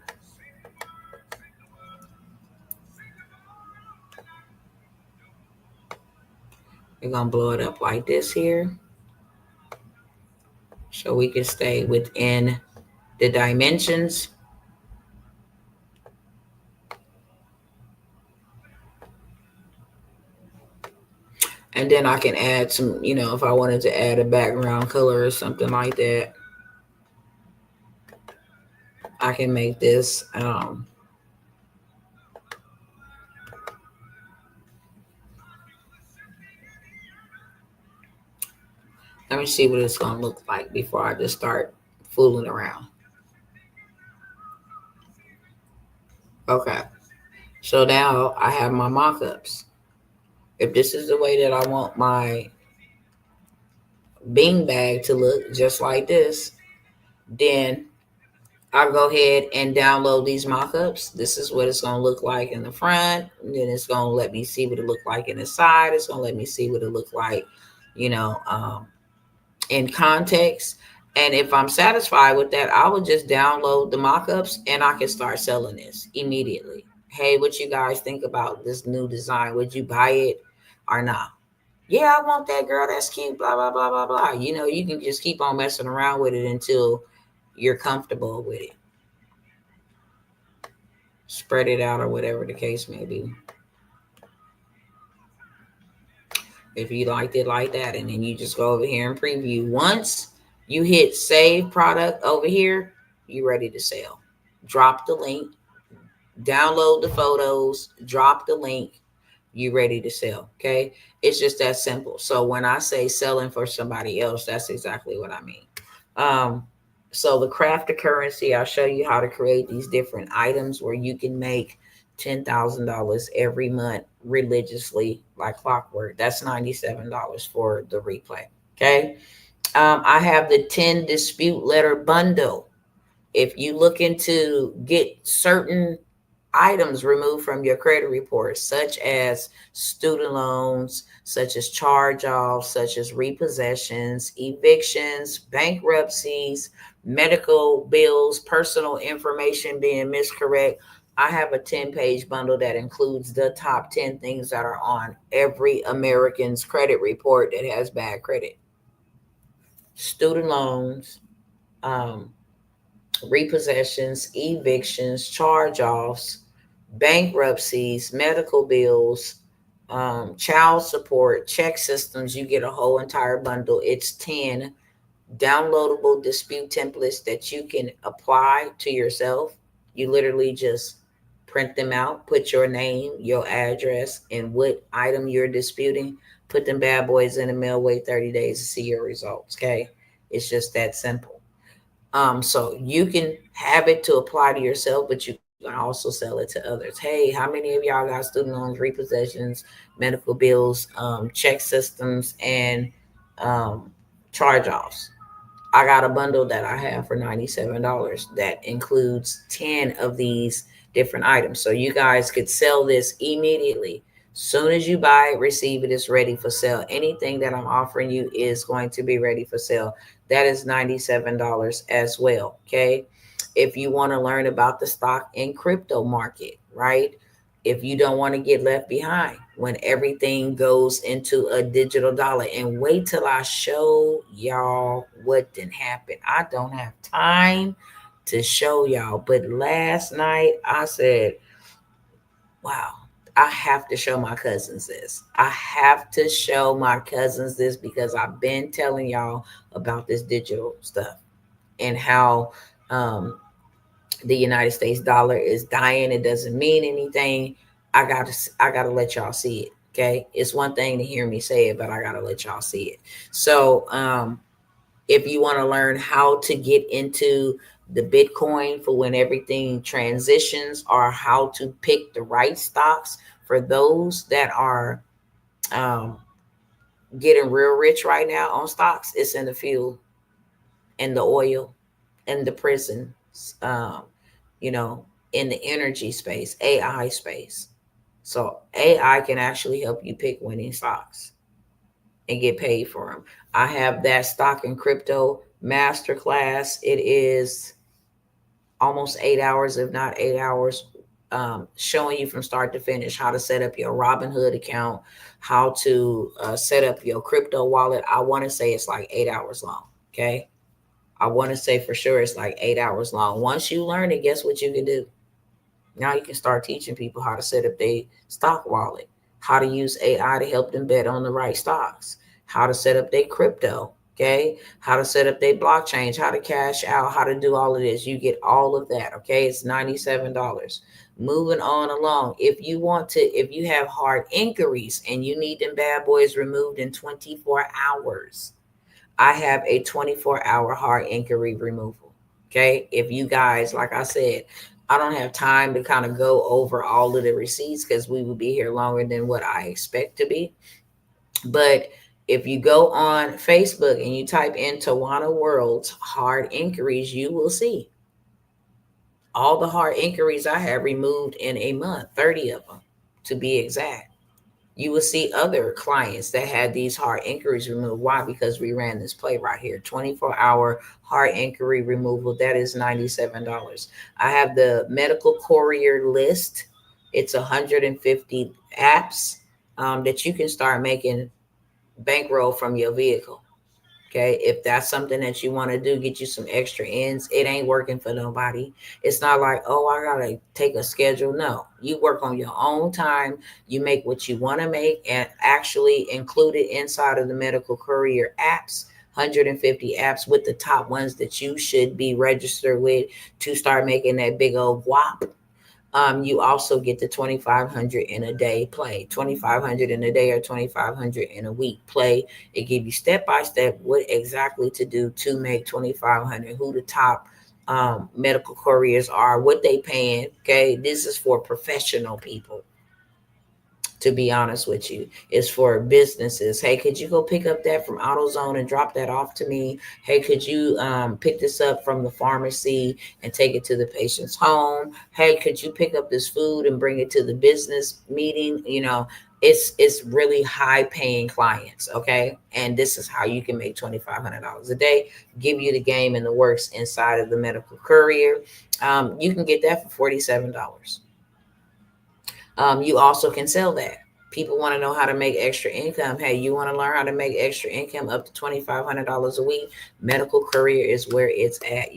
We're gonna blow it up like this here, so we can stay within the dimensions. And then I can add some, if I wanted to add a background color or something like that, I can make this. Let me see what it's gonna look like before I just start fooling around. Okay, so now I have my mock-ups. If this is the way that I want my bean bag to look, just like this, then I'll go ahead and download these mock-ups. This is what it's going to look like in the front. And then it's going to let me see what it look like in the side. It's going to let me see what it look like, you know, in context. And if I'm satisfied with that, I will just download the mock-ups and I can start selling this immediately. Hey, what you guys think about this new design? Would you buy it or not? Yeah, I want that, girl. That's cute. Blah, blah, blah, blah, blah. You can just keep on messing around with it until you're comfortable with it. Spread it out or whatever the case may be. If you liked it like that, and then you just go over here and preview. Once you hit save product over here, you ready to sell. Drop the link, download the photos, drop the link, you ready to sell. Okay. It's just that simple. So when I say selling for somebody else, that's exactly what I mean. Um, so the craft of currency, I'll show you how to create these different items where you can make $10,000 every month religiously like clockwork. That's $97 for the replay. Okay. I have the 10 dispute letter bundle. If you looking to get certain items removed from your credit report, such as student loans, such as charge offs, such as repossessions, evictions, bankruptcies, medical bills, personal information being miscorrect. I have a 10-page bundle that includes the top 10 things that are on every American's credit report that has bad credit: student loans, um, repossessions, evictions, charge offs, bankruptcies, medical bills, child support, check systems. You get a whole entire bundle. It's 10 downloadable dispute templates that you can apply to yourself. You literally just print them out, put your name, your address, and what item you're disputing. Put them bad boys in the mail, wait 30 days to see your results. Okay. It's just that simple. So you can have it to apply to yourself, but you can also sell it to others. Hey, how many of y'all got student loans, repossessions, medical bills, check systems, and um, charge offs? I got a bundle that I have for $97 that includes 10 of these different items. So you guys could sell this immediately. Soon as you buy it, receive it, it's ready for sale. Anything that I'm offering you is going to be ready for sale. That is $97 as well. Okay. If you want to learn about the stock and crypto market, right? If you don't want to get left behind when everything goes into a digital dollar, and wait till I show y'all what didn't happen. I don't have time to show y'all, but last night I said, wow, I have to show my cousins this. I have to show my cousins this because I've been telling y'all about this digital stuff and how um, the United States dollar is dying. It doesn't mean anything. I gotta let y'all see it. Okay, it's one thing to hear me say it, but I gotta let y'all see it. So if you want to learn how to get into the Bitcoin for when everything transitions, or how to pick the right stocks for those that are um, getting real rich right now on stocks, it's in the fuel and the oil and the prisons. Um, you know, in the energy space, AI space. So AI can actually help you pick winning stocks and get paid for them. I have that stock and crypto masterclass. It is almost 8 hours, if not 8 hours, showing you from start to finish how to set up your Robinhood account, how to set up your crypto wallet. I want to say it's like 8 hours long. Okay. I want to say for sure it's like 8 hours long. Once you learn it, guess what you can do? Now you can start teaching people how to set up their stock wallet, how to use AI to help them bet on the right stocks, how to set up their crypto, okay? How to set up their blockchains, how to cash out, how to do all of this. You get all of that, okay? It's $97. Moving on along. If you have hard inquiries and you need them bad boys removed in 24 hours, I have a 24-hour hard inquiry removal. Okay. If you guys, like I said, I don't have time to kind of go over all of the receipts because we will be here longer than what I expect to be. But if you go on Facebook and you type in Tawana World's hard inquiries, you will see all the hard inquiries I have removed in a month, 30 of them to be exact. You will see other clients that had these hard inquiries removed. Why? Because we ran this play right here, 24-hour hard inquiry removal. That is $97. I have the medical courier list. It's 150 apps that you can start making bankroll from your vehicle. Okay, if that's something that you want to do, get you some extra ends. It ain't working for nobody. It's not like, oh, I gotta take a schedule. No, you work on your own time. You make what you want to make, and actually include it inside of the medical courier apps. 150 apps with the top ones that you should be registered with to start making that big old whop. You also get the 2,500 in a day play, 2,500 in a day or 2,500 in a week play. It gives you step by step what exactly to do to make 2,500, who the top medical couriers are, what they paying. Okay, this is for professional people, to be honest with you. It's for businesses. Hey, could you go pick up that from AutoZone and drop that off to me? Hey, could you pick this up from the pharmacy and take it to the patient's home? Hey, could you pick up this food and bring it to the business meeting? It's really high paying clients. Okay, and this is how you can make $2,500 a day. Give you the game and the works inside of the medical courier. You can get that for $47. You also can sell that. People want to know how to make extra income. Hey, you want to learn how to make extra income up to $2,500 a week? Medical Courier is where it's at.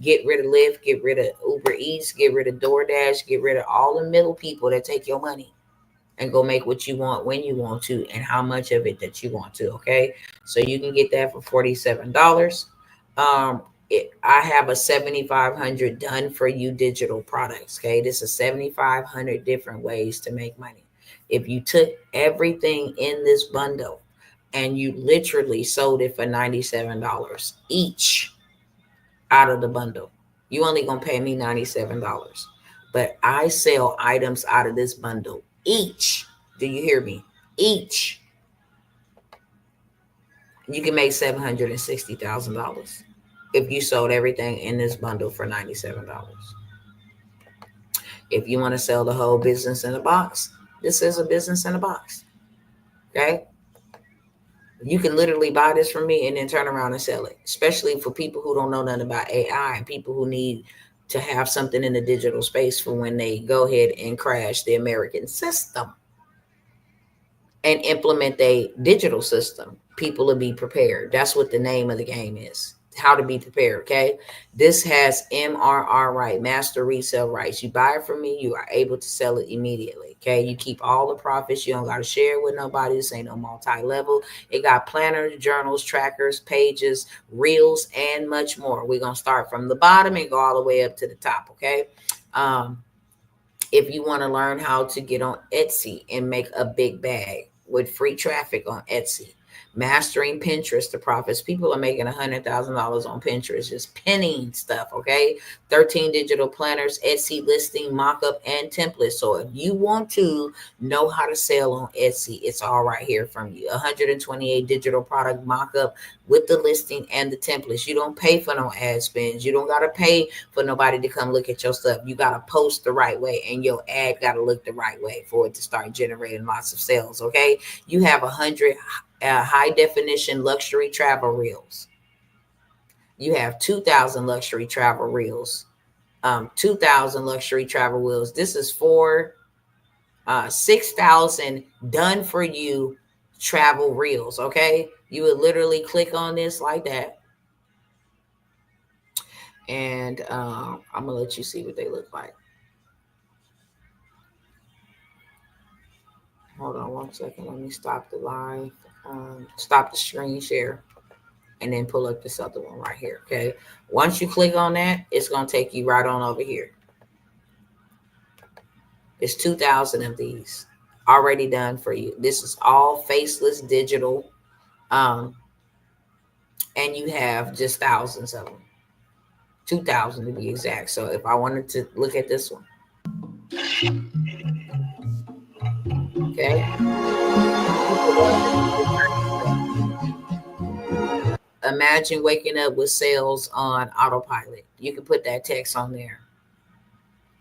Get rid of Lyft, get rid of Uber Eats, get rid of DoorDash, get rid of all the middle people that take your money and go make what you want when you want to and how much of it that you want to. Okay, so you can get that for $47. I have a 7,500 done for you digital products. Okay, this is 7,500 different ways to make money. If you took everything in this bundle and you literally sold it for $97 each out of the bundle, you only gonna pay me $97. But I sell items out of this bundle each. Do you hear me? Each. You can make $760,000 if you sold everything in this bundle for $97. If you want to sell the whole business in a box, this is a business in a box. Okay. You can literally buy this from me and then turn around and sell it, especially for people who don't know nothing about AI and people who need to have something in the digital space for when they go ahead and crash the American system and implement a digital system. People will be prepared. That's what the name of the game is. How to be prepared. Okay. This has MRR right, master resale rights. You buy it from me, you are able to sell it immediately. Okay. You keep all the profits. You don't got to share it with nobody. This ain't no multi-level. It got planners, journals, trackers, pages, reels, and much more. We're going to start from the bottom and go all the way up to the top. Okay. If you want to learn how to get on Etsy and make a big bag with free traffic on Etsy, Mastering Pinterest to profits. People are making $100,000 on Pinterest, just pinning stuff. Okay. 13 digital planners, Etsy listing, mockup, and templates. So if you want to know how to sell on Etsy, it's all right here from you. 128 digital product mockup with the listing and the templates. You don't pay for no ad spends. You don't got to pay for nobody to come look at your stuff. You got to post the right way, and your ad got to look the right way for it to start generating lots of sales. Okay. You have 100 high definition luxury travel reels. You have 2,000 luxury travel reels. 2,000 luxury travel reels. This is for 6,000 done for you travel reels. Okay. You would literally click on this like that. And I'm going to let you see what they look like. Hold on one second. Let me stop the live, stop the screen share, and then pull up this other one right here. Okay. Once you click on that, it's going to take you right on over here. It's 2,000 of these already done for you. This is all faceless digital. And you have just thousands of them. 2,000 to be exact. So if I wanted to look at this one. Okay. Imagine waking up with sales on autopilot. You can put that text on there.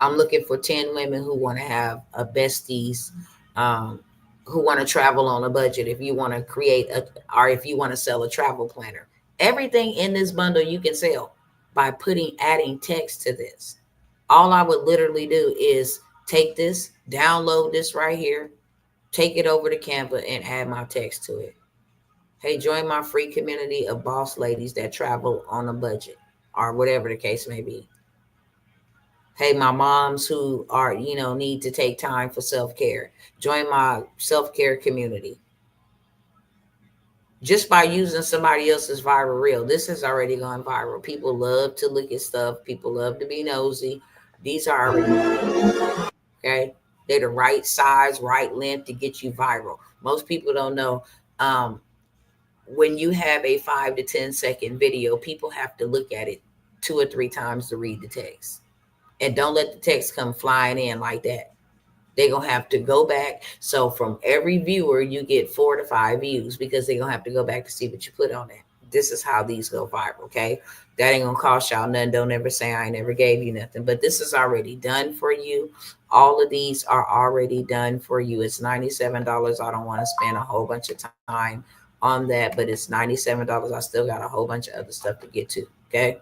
I'm looking for 10 women who want to have a besties, who want to travel on a budget. If you want to create or if you want to sell a travel planner, everything in this bundle you can sell by adding text to this. All I would literally do is take this, download this right here, take it over to Canva and add my text to it. Hey, join my free community of boss ladies that travel on a budget, or whatever the case may be. Hey, my moms who are, need to take time for self-care. Join my self-care community. Just by using somebody else's viral reel. This has already gone viral. People love to look at stuff. People love to be nosy. These are already, okay? They're the right size, right length to get you viral. Most people don't know. When you have a 5 to 10 second video, people have to look at it 2 or 3 times to read the text. And don't let the text come flying in like that. They're going to have to go back. So from every viewer, you get 4 to 5 views because they're going to have to go back to see what you put on it. This is how these go viral, okay? That ain't going to cost y'all nothing. Don't ever say I never gave you nothing. But this is already done for you. All of these are already done for you. It's $97. I don't want to spend a whole bunch of time on that, but it's $97. I still got a whole bunch of other stuff to get to, okay?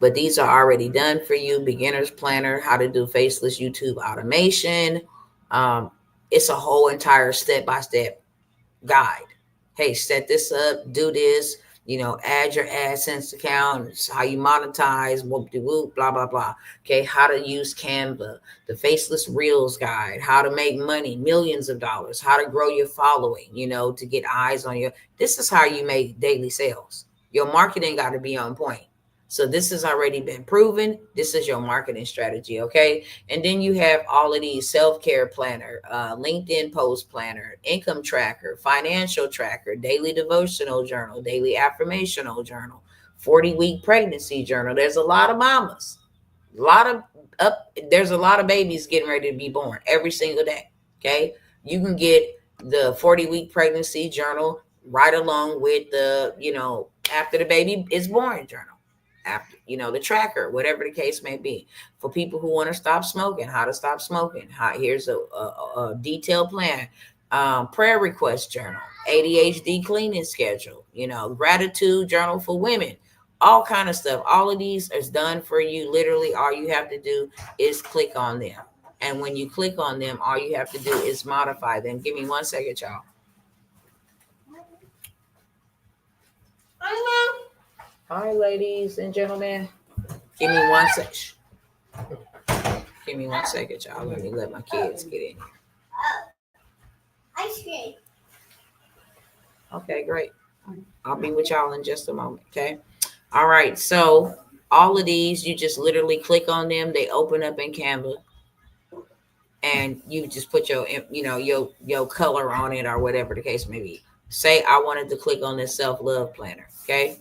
But these are already done for you. Beginner's planner, how to do faceless YouTube automation. It's a whole entire step-by-step guide. Hey, set this up, do this, add your AdSense account, how you monetize, whoop-de-whoop, blah, blah, blah. Okay, how to use Canva, the faceless reels guide, how to make money, millions of dollars, how to grow your following, to get eyes on your. This is how you make daily sales. Your marketing got to be on point. So this has already been proven. This is your marketing strategy, okay? And then you have all of these self-care planner, LinkedIn post planner, income tracker, financial tracker, daily devotional journal, daily affirmational journal, 40-week pregnancy journal. There's a lot of mamas, there's a lot of babies getting ready to be born every single day, okay? You can get the 40-week pregnancy journal right along with the, after the baby is born journal. After, the tracker, whatever the case may be. For people who want to stop smoking, how to stop smoking. Here's a detailed plan. Prayer request journal, ADHD cleaning schedule, gratitude journal for women, all kind of stuff. All of these is done for you. Literally, all you have to do is click on them. And when you click on them, all you have to do is modify them. Give me 1 second, y'all. Hi, ladies and gentlemen. Give me 1 second. Give me 1 second, y'all. Let me let my kids get in here. Ice cream. Okay, great. I'll be with y'all in just a moment, okay? All right, so all of these, you just literally click on them. They open up in Canva. And you just put your color on it or whatever the case may be. Say I wanted to click on this self-love planner. Okay.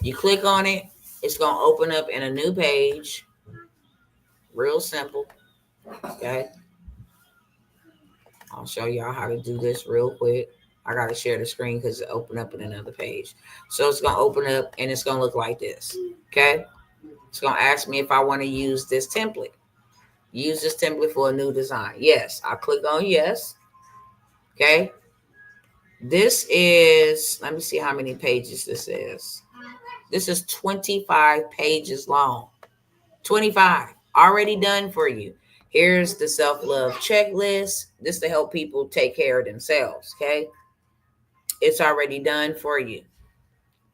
You click on it. It's going to open up in a new page. Real simple. Okay. I'll show y'all how to do this real quick. I got to share the screen because it opened up in another page. So it's going to open up and it's going to look like this. Okay. It's going to ask me if I want to use this template. Use this template for a new design. Yes. I click on yes. Okay. This is, let me see how many pages this is. This is 25 pages long. 25 already done for you. Here's the self-love checklist. This to help people take care of themselves. Okay. It's already done for you.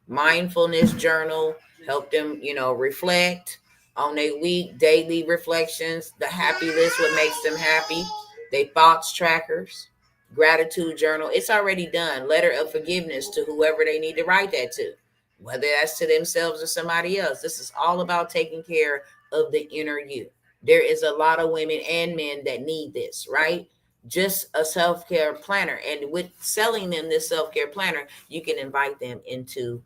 Mindfulness journal, help them, reflect on their week, daily reflections, the happy list, what makes them happy, they thoughts trackers, gratitude journal. It's already done. Letter of forgiveness to whoever they need to write that to, whether that's to themselves or somebody else. This is all about taking care of the inner you. There is a lot of women and men that need this, right? Just a self-care planner. And with selling them this self-care planner, you can invite them into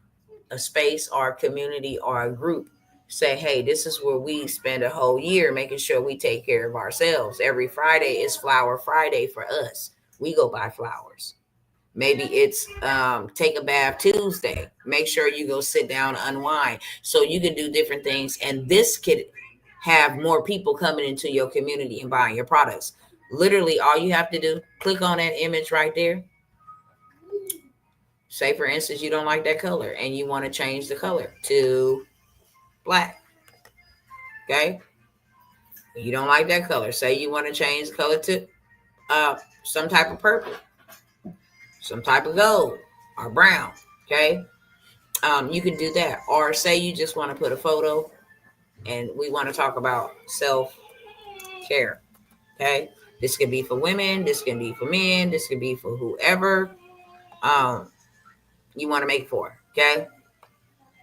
a space or a community or a group. Say, hey, this is where we spend a whole year making sure we take care of ourselves. Every Friday is Flower Friday for us. We go buy flowers. Maybe it's take a bath Tuesday. Make sure you go sit down, unwind. So you can do different things. And this could have more people coming into your community and buying your products. Literally, all you have to do, click on that image right there. Say, for instance, you don't like that color and you want to change the color to black. Okay. You don't like that color. Say you want to change the color to some type of purple, some type of gold or brown. Okay. You can do that. Or say you just want to put a photo and we want to talk about self-care. Okay. This could be for women. This can be for men. This could be for whoever you want to make for. Okay.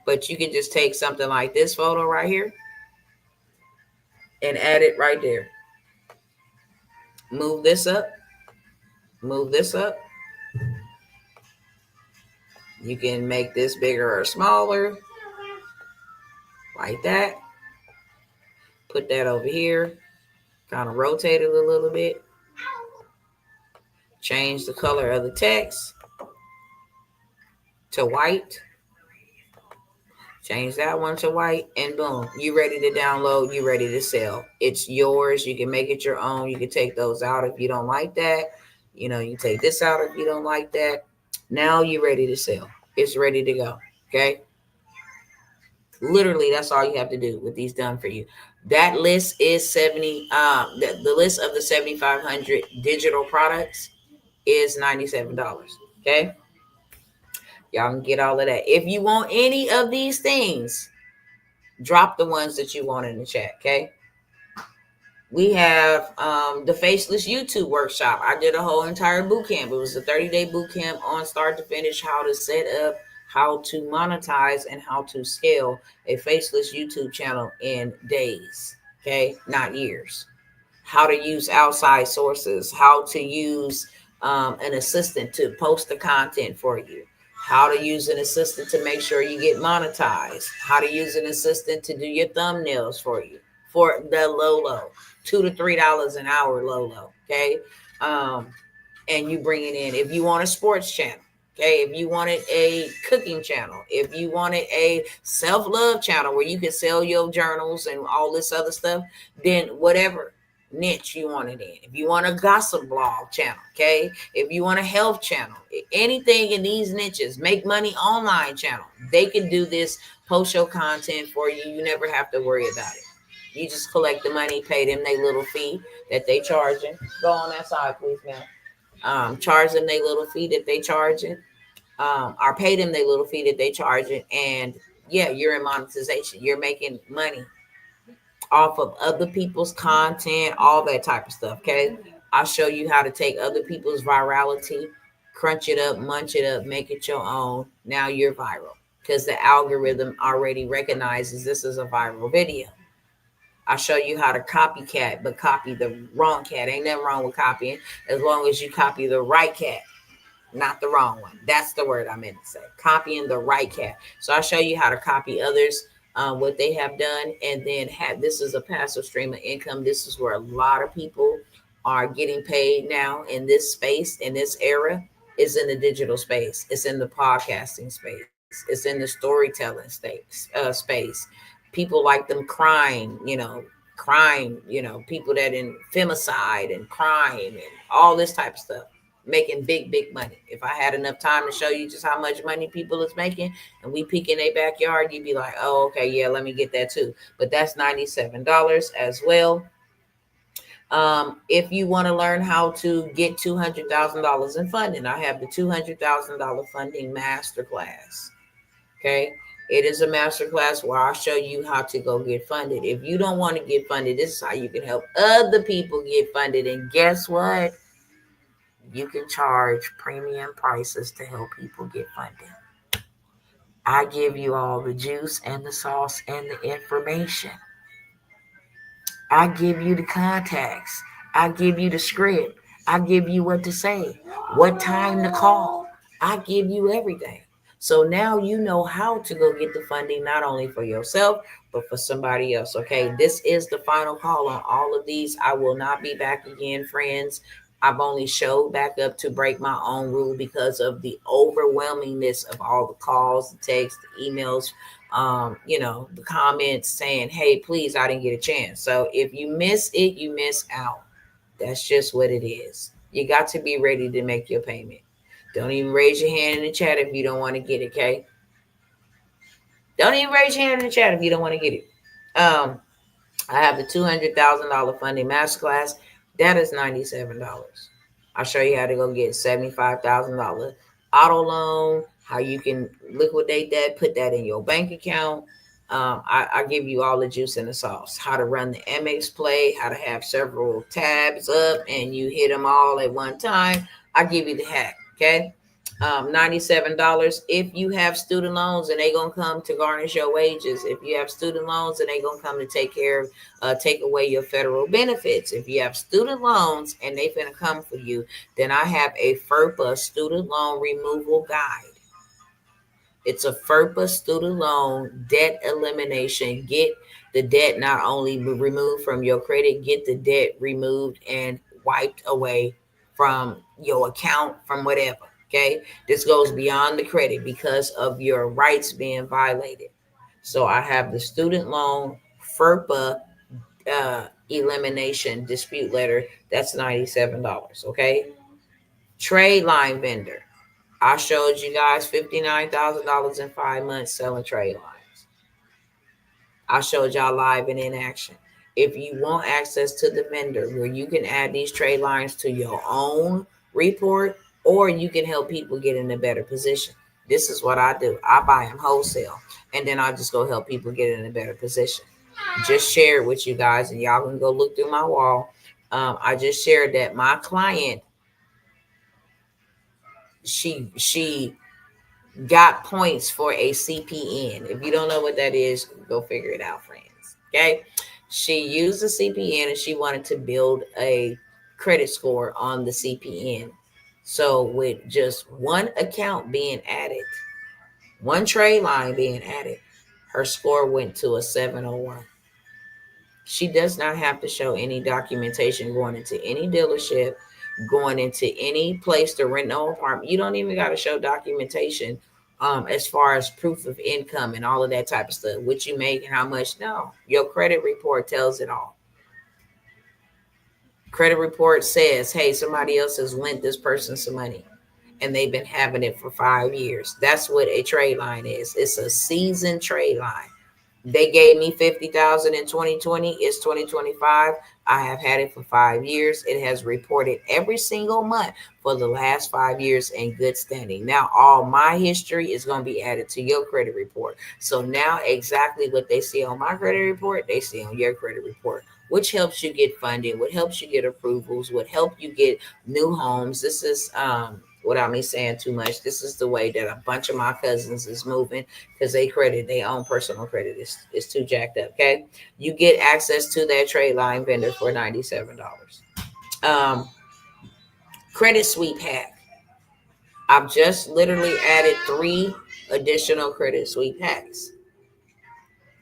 But you can just take something like this photo right here and add it right there. Move this up. Move this up. You can make this bigger or smaller. Like that. Put that over here. Kind of rotate it a little bit. Change the color of the text to white. Change that one to white, and boom, you ready to download, you ready to sell. It's yours. You can make it your own. You can take those out if you don't like that. You take this out if you don't like that. Now you're ready to sell. It's ready to go. Okay. Literally, that's all you have to do with these done for you. That list is 70. The list of the 7,500 digital products is $97. Okay. Y'all can get all of that. If you want any of these things, drop the ones that you want in the chat. Okay. We have the Faceless YouTube workshop. I did a whole entire boot camp. It was a 30-day boot camp on start to finish, how to set up, how to monetize, and how to scale a faceless YouTube channel in days. Okay. Not years. How to use outside sources, how to use an assistant to post the content for you, how to use an assistant to make sure you get monetized, how to use an assistant to do your thumbnails for you for the low, $2 to $3 an hour low. Okay. And you bring it in. If you want a sports channel, okay, if you wanted a cooking channel, if you wanted a self-love channel where you can sell your journals and all this other stuff, then whatever niche you want it in. If you want a gossip blog channel, okay, if you want a health channel, anything in these niches, make money online channel, they can do this, post your content for you. You never have to worry about it. You just collect the money, pay them their little fee that they charging. Go on that side, please, ma'am. Charge them their little fee that they charging, or pay them their little fee that they charging, and yeah, you're in monetization. You're making money off of other people's content, all that type of stuff. Okay. I'll show you how to take other people's virality, crunch it up, munch it up, make it your own. Now you're viral because the algorithm already recognizes this is a viral video. I'll show you how to copycat, but copy the wrong cat. Ain't nothing wrong with copying as long as you copy the right cat. not the wrong one. That's the word I meant to say. Copying the right cat. So I'll show you how to copy others, what they have done, and then have this is a passive stream of income. This is where a lot of people are getting paid now in this space, in this era, is in the digital space. It's in the podcasting space. It's in the storytelling space. People like them crying, crime, people that in femicide and crime and all this type of stuff, making big money. If I had enough time to show you just how much money people is making and we peek in their backyard, you'd be like, oh, okay, yeah, let me get that too. But that's $97 as well. If you want to learn how to get $200,000 in funding, I have the $200,000 funding masterclass. Okay. It is a masterclass where I'll show you how to go get funded. If you don't want to get funded, this is how you can help other people get funded. And guess what? You can charge premium prices to help people get funded. I give you all the juice and the sauce and the information. I give you the contacts. I give you the script. I give you what to say, what time to call. I give you everything. So now you know how to go get the funding, not only for yourself, but for somebody else. Okay. This is the final call on all of these. I will not be back again, friends. I've only showed back up to break my own rule because of the overwhelmingness of all the calls, the texts, the emails, the comments saying, hey, please, I didn't get a chance. So if you miss it, you miss out. That's just what it is. You got to be ready to make your payment. Don't even raise your hand in the chat if you don't want to get it, okay? Don't even raise your hand in the chat if you don't want to get it. I have the $200,000 funding masterclass. That is $97. I'll show you how to go get $75,000 auto loan, how you can liquidate that, put that in your bank account. I give you all the juice and the sauce, how to run the MX play, how to have several tabs up and you hit them all at one time. I give you the hack, okay? $97. If you have student loans and they gonna come to garnish your wages, if you have student loans and they gonna come to take away your federal benefits, if you have student loans and they finna come for you, then I have a FERPA student loan removal guide. It's a FERPA student loan debt elimination. Get the debt not only removed from your credit, get the debt removed and wiped away from your account, from whatever. Okay. This goes beyond the credit because of your rights being violated. So I have the student loan FERPA elimination dispute letter. That's $97. Okay. Trade line vendor. I showed you guys $59,000 in 5 months selling trade lines. I showed y'all live and in action. If you want access to the vendor where you can add these trade lines to your own report, or you can help people get in a better position. This is what I do. I buy them wholesale and then I just go help people get in a better position. Just share it with you guys and y'all can go look through my wall. I just shared that my client, she got points for a CPN. If you don't know what that is, go figure it out, friends. Okay. She used a CPN and she wanted to build a credit score on the CPN. So with just one account being added, one trade line being added, her score went to a 701. She does not have to show any documentation going into any dealership, going into any place to rent no apartment. You don't even got to show documentation as far as proof of income and all of that type of stuff, what you make and how much. No, your credit report tells it all. Credit report says, hey, somebody else has lent this person some money and they've been having it for 5 years. That's what a trade line is. It's a seasoned trade line. They gave me 50,000 in 2020. It's 2025. I have had it for 5 years. It has reported every single month for the last 5 years in good standing. Now, all my history is going to be added to your credit report. So now exactly what they see on my credit report, they see on your credit report, which helps you get funding, what helps you get approvals, what help you get new homes. This is, without me saying too much, this is the way that a bunch of my cousins is moving because their own personal credit is too jacked up. Okay. You get access to that trade line vendor for $97. Credit sweep hack. I've just literally added 3 additional credit sweep packs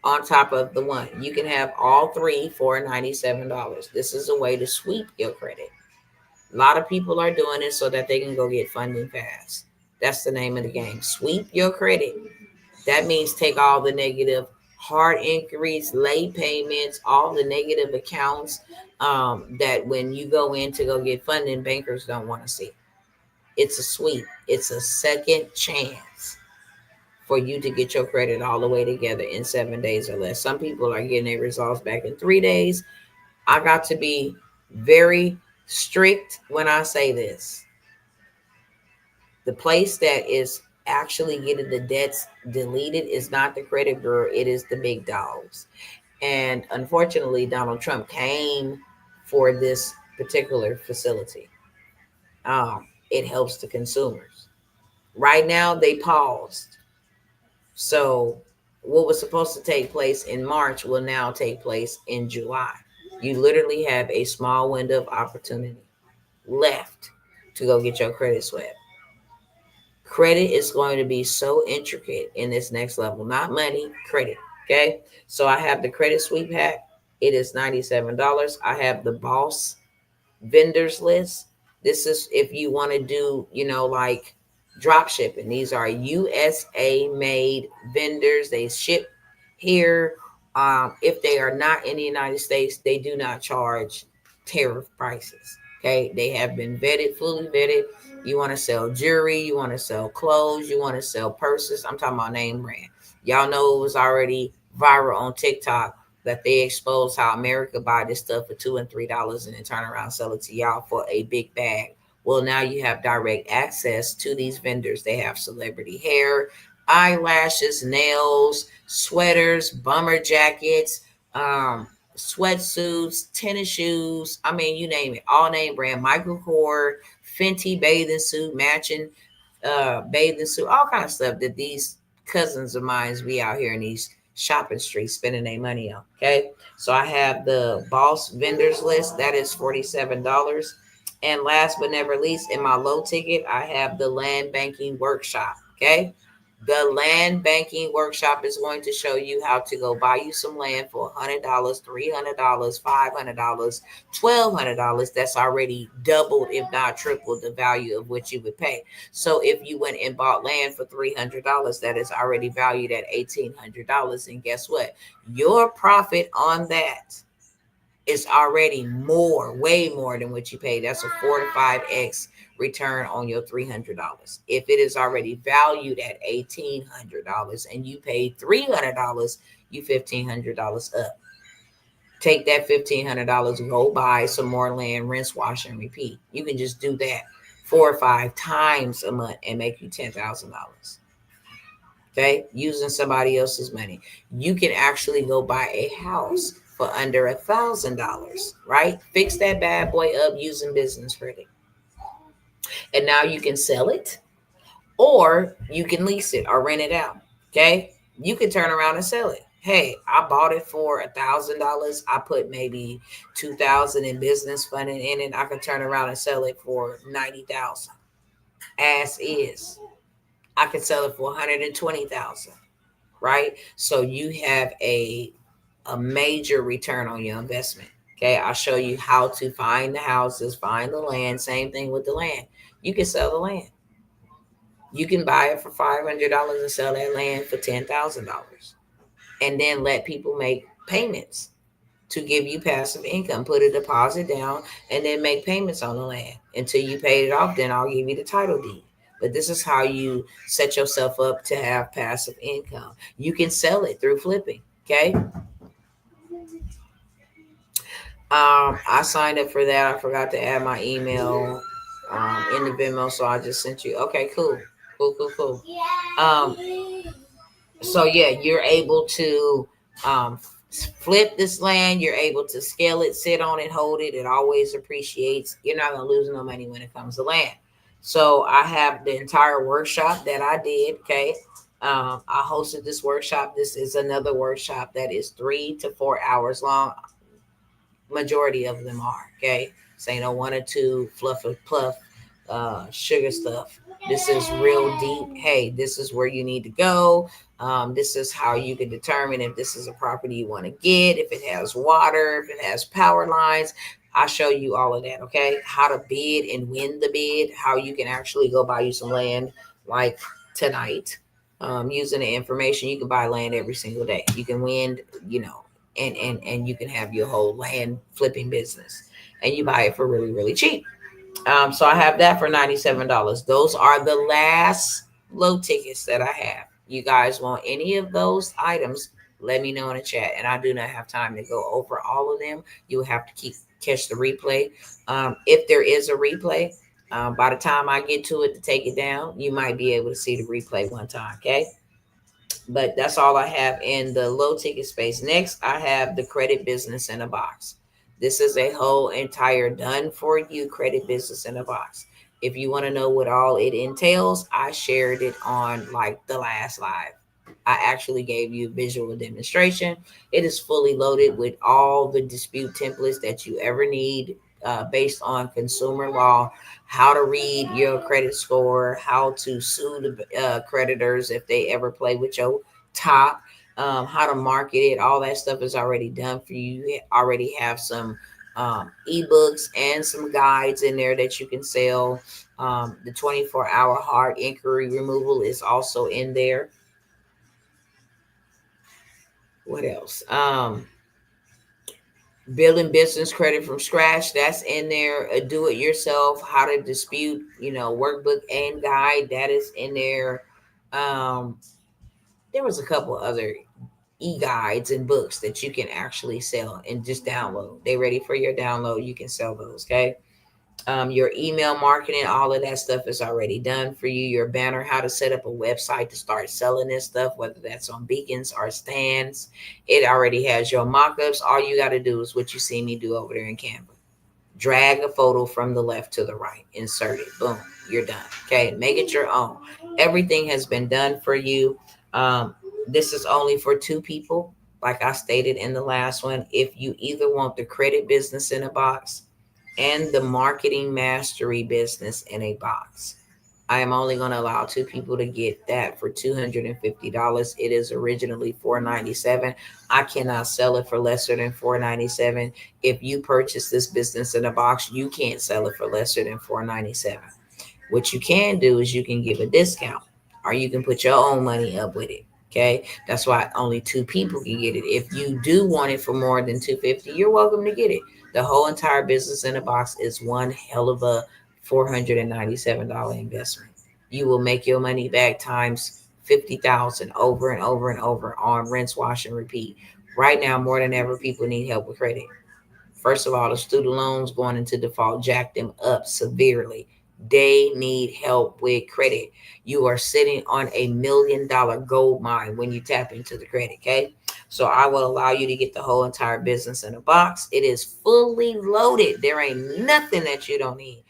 on top of the one. You can have all 3 for $97. This is a way to sweep your credit. A lot of people are doing it so that they can go get funding fast. That's the name of the game. Sweep your credit. That means take all the negative hard inquiries, late payments, all the negative accounts that when you go in to go get funding, bankers don't want to see. It's a sweep. It's a second chance for you to get your credit all the way together in 7 days or less. Some people are getting their results back in 3 days. I got to be very strict when I say this. The place that is actually getting the debts deleted is not the credit bureau, it is the big dogs. And unfortunately, Donald Trump came for this particular facility. It helps the consumers. Right now, they paused. So, what was supposed to take place in March will now take place in July. You literally have a small window of opportunity left to go get your credit swept. Credit is going to be so intricate in this next level, not money, credit. Okay. So I have the credit sweep hack. It is $97. I have the boss vendors list. This is if you want to do, like drop shipping. These are USA made vendors. They ship here. If they are not in the United States, they do not charge tariff prices. Okay. They have been vetted, fully vetted. You want to sell jewelry, you want to sell clothes, you want to sell purses. I'm talking about name brand. Y'all know it was already viral on TikTok that they exposed how America buy this stuff for $2 and $3 and then turn around and sell it to y'all for a big bag. Well, now you have direct access to these vendors. They have celebrity hair, eyelashes, nails, sweaters, bomber jackets, sweatsuits, tennis shoes. I mean, you name it, all name brand, Michael Kors, Fenty bathing suit, matching bathing suit, all kind of stuff that these cousins of mine be out here in these shopping streets spending their money on. Okay. So I have the boss vendors list. That is $47. And last but never least, in my low ticket, I have the land banking workshop. Okay. The land banking workshop is going to show you how to go buy you some land for $100, $300, $500, $1,200. That's already doubled, if not tripled, the value of what you would pay. So if you went and bought land for $300, that is already valued at $1,800. And guess what? Your profit on that is already more, way more than what you paid. That's a 4 to 5x return on your $300. If it is already valued at $1,800 and you paid $300, you $1,500 up. Take that $1,500, go buy some more land, rinse, wash, and repeat. You can just do that 4 or 5 times a month and make you $10,000. Okay, using somebody else's money. You can actually go buy a house for under $1,000, right? Fix that bad boy up using business credit. And now you can sell it or you can lease it or rent it out. Okay, you can turn around and sell it. Hey, I bought it for $1,000. I put maybe $2,000 in business funding in it. I can turn around and sell it for $90,000 as is. I could sell it for $120,000, right? So you have a major return on your investment. Okay, I'll show you how to find the houses, find the land. Same thing with the land. You can sell the land. You can buy it for $500 and sell that land for $10,000, and then let people make payments to give you passive income. Put a deposit down and then make payments on the land until you pay it off. Then I'll give you the title deed. But this is how you set yourself up to have passive income. You can sell it through flipping. Okay. I signed up for that. I forgot to add my email in the Venmo, so I just sent you. Okay, cool. Cool. Um, so yeah, you're able to flip this land. You're able to scale it, sit on it, hold it. It always appreciates. You're not gonna lose no money when it comes to land. So I have the entire workshop that I did. Okay. I hosted this workshop. This is another workshop that is 3 to 4 hours long. Majority of them are. Okay. So, 1 or 2 fluff sugar stuff. This is real deep. Hey, this is where you need to go. This is how you can determine if this is a property you want to get, if it has water, if it has power lines. I'll show you all of that, okay? How to bid and win the bid, how you can actually go buy you some land like tonight. Using the information, you can buy land every single day. You can win, and you can have your whole land flipping business. And you buy it for really, really cheap. So I have that for $97. Those are the last low tickets that I have. You guys want any of those items, let me know in the chat. And I do not have time to go over all of them. You will have to catch the replay. If there is a replay, by the time I get to it to take it down, you might be able to see the replay one time. Okay. But that's all I have in the low ticket space. Next, I have the credit business in a box. This is a whole entire done for you credit business in a box. If you want to know what all it entails, I shared it on like the last live. I actually gave you a visual demonstration. It is fully loaded with all the dispute templates that you ever need, based on consumer law, how to read your credit score, how to sue the creditors if they ever play with your top, how to market it. All that stuff is already done for you. You already have some ebooks and some guides in there that you can sell. The 24-hour hard inquiry removal is also in there. What else? Building business credit from scratch, that's in there. A do it yourself, how to dispute, workbook and guide, that is in there. There was a couple other e-guides and books that you can actually sell and just download. They ready for your download. You can sell those. Okay. Your email marketing, all of that stuff is already done for you. Your banner, how to set up a website to start selling this stuff, whether that's on beacons or stands. It already has your mock-ups. All you got to do is what you see me do over there in Canva. Drag a photo from the left to the right, insert it, boom, you're done. Okay, make it your own. Everything has been done for you. This is only for 2 people, like I stated in the last one. If you either want the credit business in a box and the marketing mastery business in a box, I am only going to allow 2 people to get that for $250. It is originally $497. I cannot sell it for lesser than $497. If you purchase this business in a box, you can't sell it for lesser than $497. What you can do is you can give a discount, or you can put your own money up with it. Okay, that's why only 2 people can get it. If you do want it for more than $250, you're welcome to get it. The whole entire business in a box is one hell of a $497 investment. You will make your money back times 50,000 over and over and over on rinse, wash, and repeat. Right now, more than ever, people need help with credit. First of all, the student loans going into default jacked them up severely. They need help with credit. You are sitting on $1 million gold mine when you tap into the credit. Okay. So I will allow you to get the whole entire business in a box. It is fully loaded. There ain't nothing that you don't need.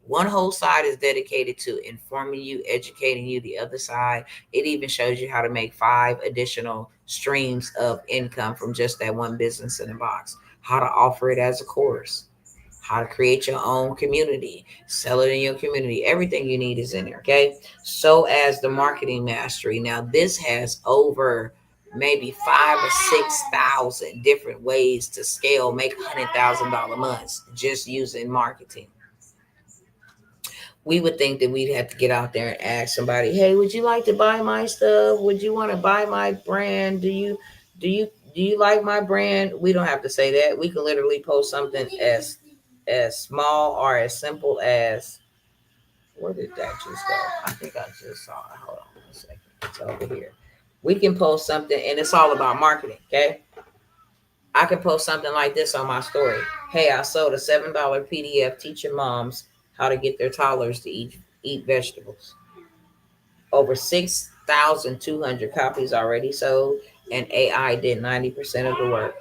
One whole side is dedicated to informing you, educating you. The other side, it even shows you how to make 5 additional streams of income from just that one business in a box. How to offer it as a course, how to create your own community, sell it in your community. Everything you need is in there. Okay. So as the marketing mastery. Now this has over maybe 5 or 6,000 different ways to scale, make $100,000 months just using marketing. We would think that we'd have to get out there and ask somebody, hey, would you like to buy my stuff? Would you want to buy my brand? Do you like my brand? We don't have to say that. We can literally post something as small or as simple as, where did that just go? I think I just saw it. Hold on a second. It's over here. We can post something, and it's all about marketing. Okay. I can post something like this on my story. Hey, I sold a $7 PDF teaching moms how to get their toddlers to eat vegetables. Over 6,200 copies already sold, and AI did 90% of the work.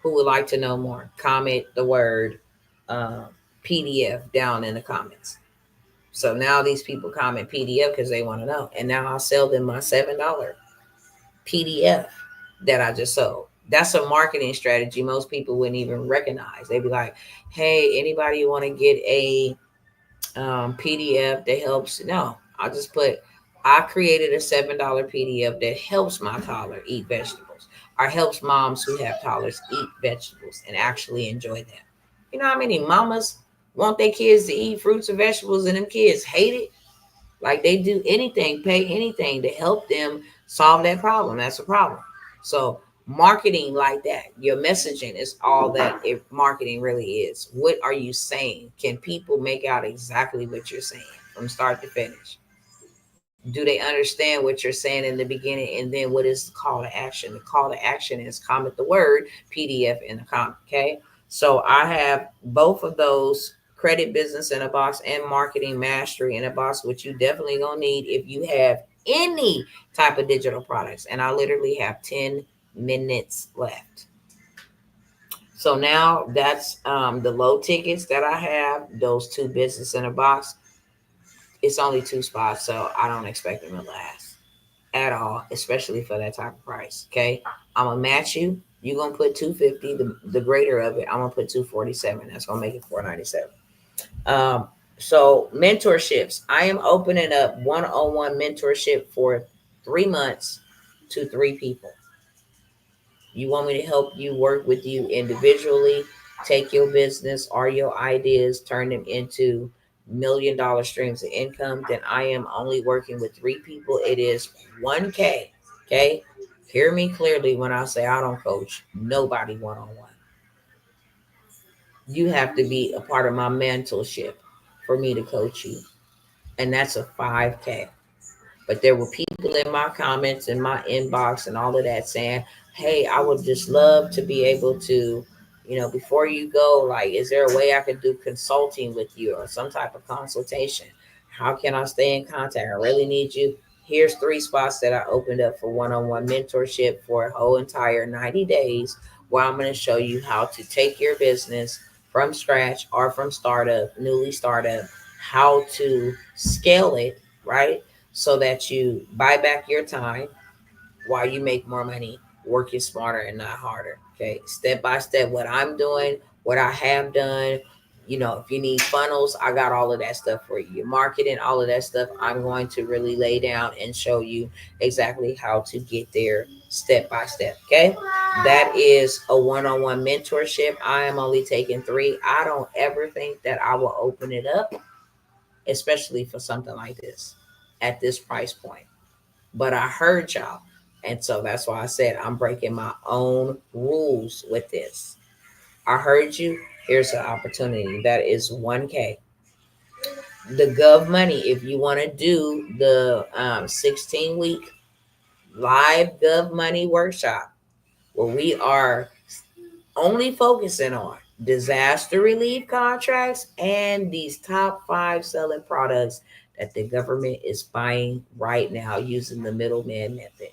Who would like to know more? Comment the word PDF down in the comments. So now these people comment PDF because they want to know. And now I'll sell them my $7 PDF that I just sold. That's a marketing strategy most people wouldn't even recognize. They'd be like, hey, anybody want to get a PDF that helps. No, I'll just put, I created a $7 PDF that helps my toddler eat vegetables, or helps moms who have toddlers eat vegetables and actually enjoy them. You know how many mamas want their kids to eat fruits and vegetables and them kids hate it? Like they do anything, pay anything to help them solve that problem. That's a problem. So marketing like that, your messaging is all that marketing really is. What are you saying? Can people make out exactly what you're saying from start to finish? Do they understand what you're saying in the beginning? And then what is the call to action? The call to action is comment the word PDF in the comment. Okay. So I have both of those, credit business in a box and marketing mastery in a box, which you definitely gonna need if you have any type of digital products. And I literally have 10 minutes left. So now that's the low tickets that I have, those two business in a box. It's only two spots, so I don't expect them to last at all, especially for that type of price. Okay, I'm gonna match you. You're gonna put 250. The greater of it, I'm gonna put 247. That's gonna make it 497. So mentorships. I am opening up one-on-one mentorship for 3 months to three people. You want me to help you, work with you individually, take your business or your ideas, turn them into $1 million streams of income, then I am only working with three people. It is 1K. Okay. Hear me clearly when I say I don't coach nobody one on one. You have to be a part of my mentorship for me to coach you. And that's a 5K. But there were people in my comments, in my inbox, and all of that saying, "Hey, I would just love to be able to, before you go, like, is there a way I could do consulting with you or some type of consultation? How can I stay in contact? I really need you." Here's three spots that I opened up for one-on-one mentorship for a whole entire 90 days, where I'm going to show you how to take your business from scratch or from startup, newly startup, how to scale it, right? So that you buy back your time while you make more money, working smarter and not harder. Okay. Step by step, what I'm doing, what I have done. If you need funnels, I got all of that stuff for you. Your marketing, all of that stuff, I'm going to really lay down and show you exactly how to get there step by step. Okay. That is a one-on-one mentorship. I am only taking three. I don't ever think that I will open it up, especially for something like this at this price point. But I heard y'all. And so that's why I said I'm breaking my own rules with this. I heard you. Here's an opportunity. That is 1K. The Gov Money, if you want to do the 16-week live Gov Money workshop, where we are only focusing on disaster relief contracts and these top 5 selling products that the government is buying right now using the middleman method.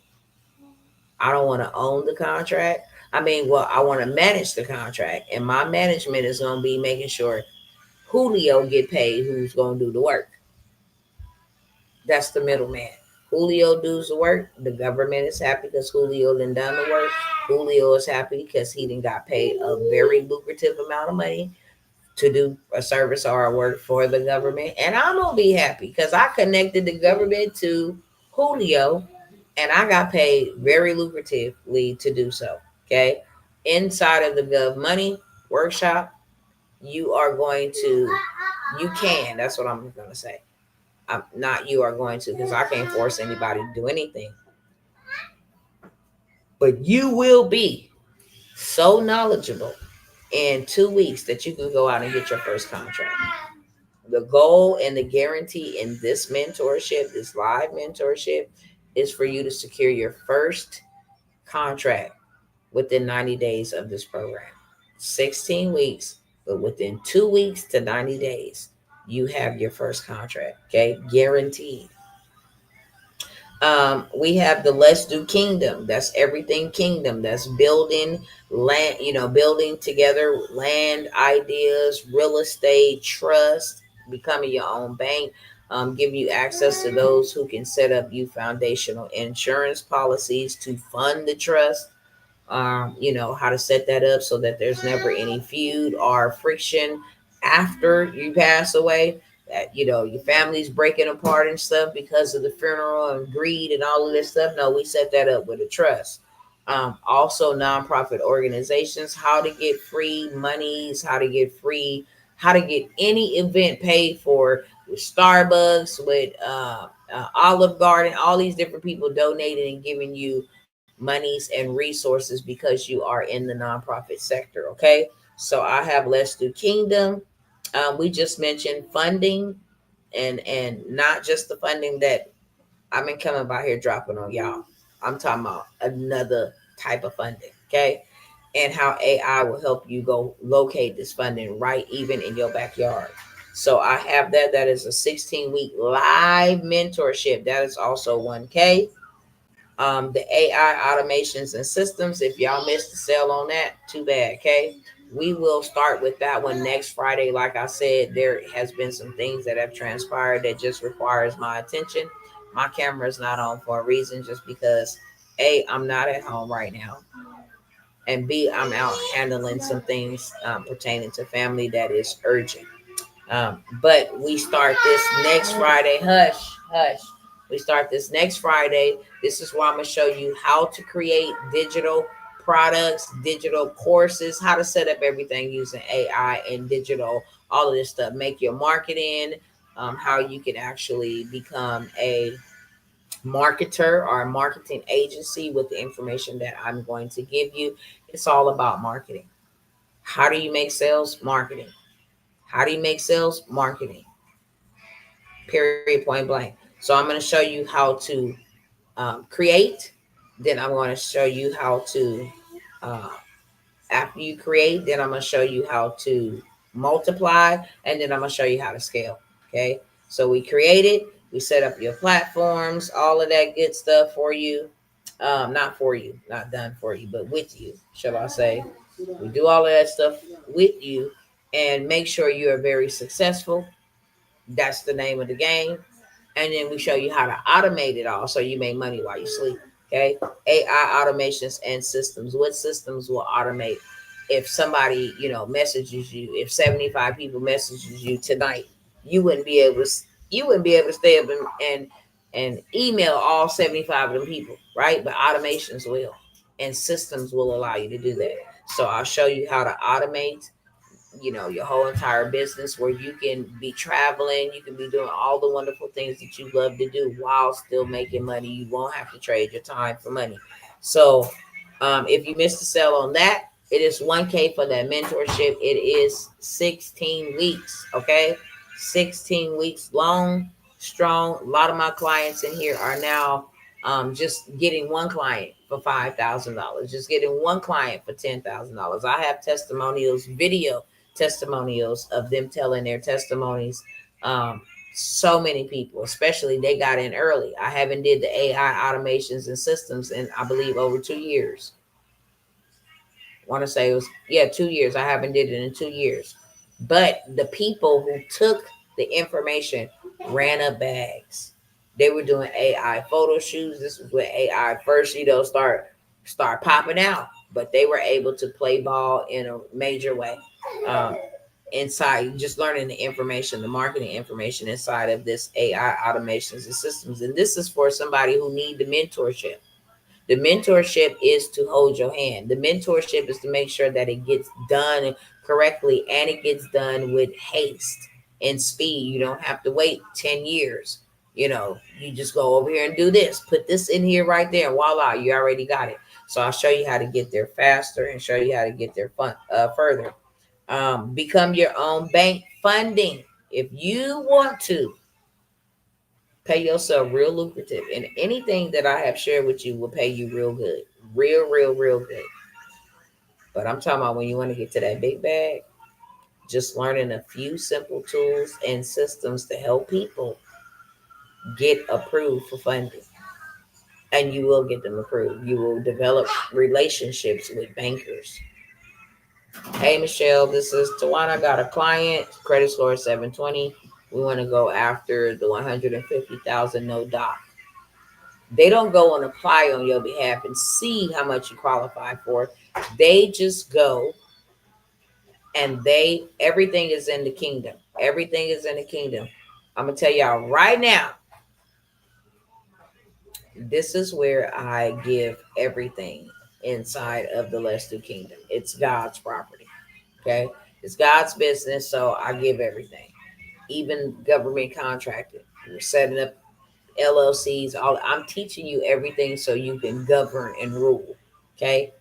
I don't want to own the contract. I mean, well, I want to manage the contract, and my management is going to be making sure Julio get paid, who's going to do the work. That's the middleman. Julio does the work. The government is happy because Julio done the work. Julio is happy because he done got paid a very lucrative amount of money to do a service or a work for the government. And I'm going to be happy because I connected the government to Julio and I got paid very lucratively to do so. Okay. Inside of the Gov Money workshop, you are going to, you can, that's what I'm going to say. I'm not you are going to, because I can't force anybody to do anything. But you will be so knowledgeable in 2 weeks that you can go out and get your first contract. The goal and the guarantee in this mentorship, this live mentorship, is for you to secure your first contract within 90 days of this program. 16 weeks, but within 2 weeks to 90 days, you have your first contract. Okay, guaranteed. We have the Let's Do Kingdom. That's everything kingdom. That's building land, building together land ideas, real estate, trust, becoming your own bank, give you access to those who can set up you foundational insurance policies to fund the trust. How to set that up so that there's never any feud or friction after you pass away. that your family's breaking apart and stuff because of the funeral and greed and all of this stuff. No, we set that up with a trust. Also, nonprofit organizations, how to get free monies, how to get any event paid for with Starbucks, with Olive Garden, all these different people donating and giving you monies and resources because you are in the nonprofit sector. Okay, so I have Let's Do Kingdom. We just mentioned funding, and not just the funding that I've been coming by here dropping on y'all. I'm talking about another type of funding. Okay, and how AI will help you go locate this funding right even in your backyard. So I have that. That is a 16-week live mentorship. That is also 1K. The AI automations and systems. If y'all missed the sale on that, too bad. Okay. We will start with that one next Friday. Like I said, there has been some things that have transpired that just requires my attention. My camera is not on for a reason, just because A, I'm not at home right now, and B, I'm out handling some things pertaining to family that is urgent. But we start this next Friday. Hush, hush. We start this next Friday. This is where I'm going to show you how to create digital products, digital courses, how to set up everything using AI and digital, all of this stuff. Make your marketing, how you can actually become a marketer or a marketing agency with the information that I'm going to give you. It's all about marketing. How do you make sales? Marketing. How do you make sales? Marketing. Period, point blank. So I'm going to show you how to create. Then I'm going to show you how to, uh, after you create, then I'm going to show you how to multiply, and then I'm going to show you how to scale. Okay. So we created, we set up your platforms, all of that good stuff for you. Not for you, not done for you, but with you, shall I say. We do all of that stuff with you and make sure you are very successful. That's the name of the game. And then we show you how to automate it all so you make money while you sleep. Okay. AI automations and systems. What systems will automate? If somebody, messages you, if 75 people messages you tonight, you wouldn't be able to stay up and email all 75 of them people, right? But automations will, and systems will allow you to do that. So I'll show you how to automate your whole entire business, where you can be traveling, you can be doing all the wonderful things that you love to do while still making money. You won't have to trade your time for money. So if you missed the sale on that, it is 1K for that mentorship. It is 16 weeks. Okay. 16 weeks long, strong. A lot of my clients in here are now just getting one client for $5,000, just getting one client for $10,000. I have testimonials, video testimonials of them telling their testimonies. So many people, especially they got in early. I haven't did the AI automations and systems in, I believe, over 2 years. I want to say it was, 2 years. I haven't did it in 2 years. But the people who took the information ran up bags. They were doing AI photo shoots. This was when AI first, start popping out. But they were able to play ball in a major way. Um, Inside, just learning the information, the marketing information inside of this AI automations and systems. And this is for somebody who need the mentorship. The mentorship is to hold your hand. The mentorship is to make sure that it gets done correctly, and it gets done with haste and speed. You don't have to wait 10 years. You just go over here and do this, put this in here right there, and voila, you already got it. So I'll show you how to get there faster and show you how to get there further. Become your own bank funding. If you want to pay yourself real lucrative, and anything that I have shared with you will pay you real good, real good. But I'm talking about when you want to get to that big bag, just learning a few simple tools and systems to help people get approved for funding. And you will get them approved. You will develop relationships with bankers. Hey, Michelle, this is Tawana. Got a client, credit score 720. We want to go after the 150,000 no doc. They don't go and apply on your behalf and see how much you qualify for. They just go And everything is in the kingdom. Everything is in the kingdom. I'm gonna tell y'all right now, this is where I give everything inside of the Let's Do Kingdom. It's God's property. Okay. It's God's business. So I give everything. Even government contracted. We're setting up LLCs. I'm teaching you everything so you can govern and rule. Okay.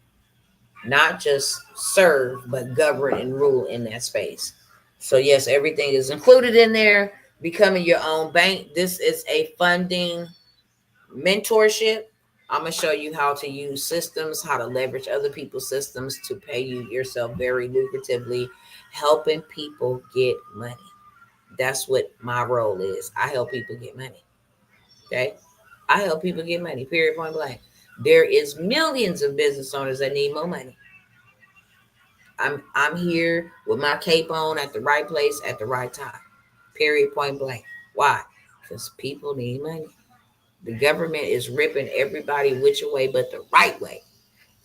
Not just serve, but govern and rule in that space. So yes, everything is included in there. Becoming your own bank. This is a funding mentorship. I'm gonna show you how to use systems, how to leverage other people's systems to pay you yourself very lucratively, helping people get money. That's what my role is. I help people get money. Okay, I help people get money. Period. Point blank. There is millions of business owners that need more money. I'm here with my cape on at the right place at the right time. Period. Point blank. Why? Because people need money. The government is ripping everybody which way but the right way.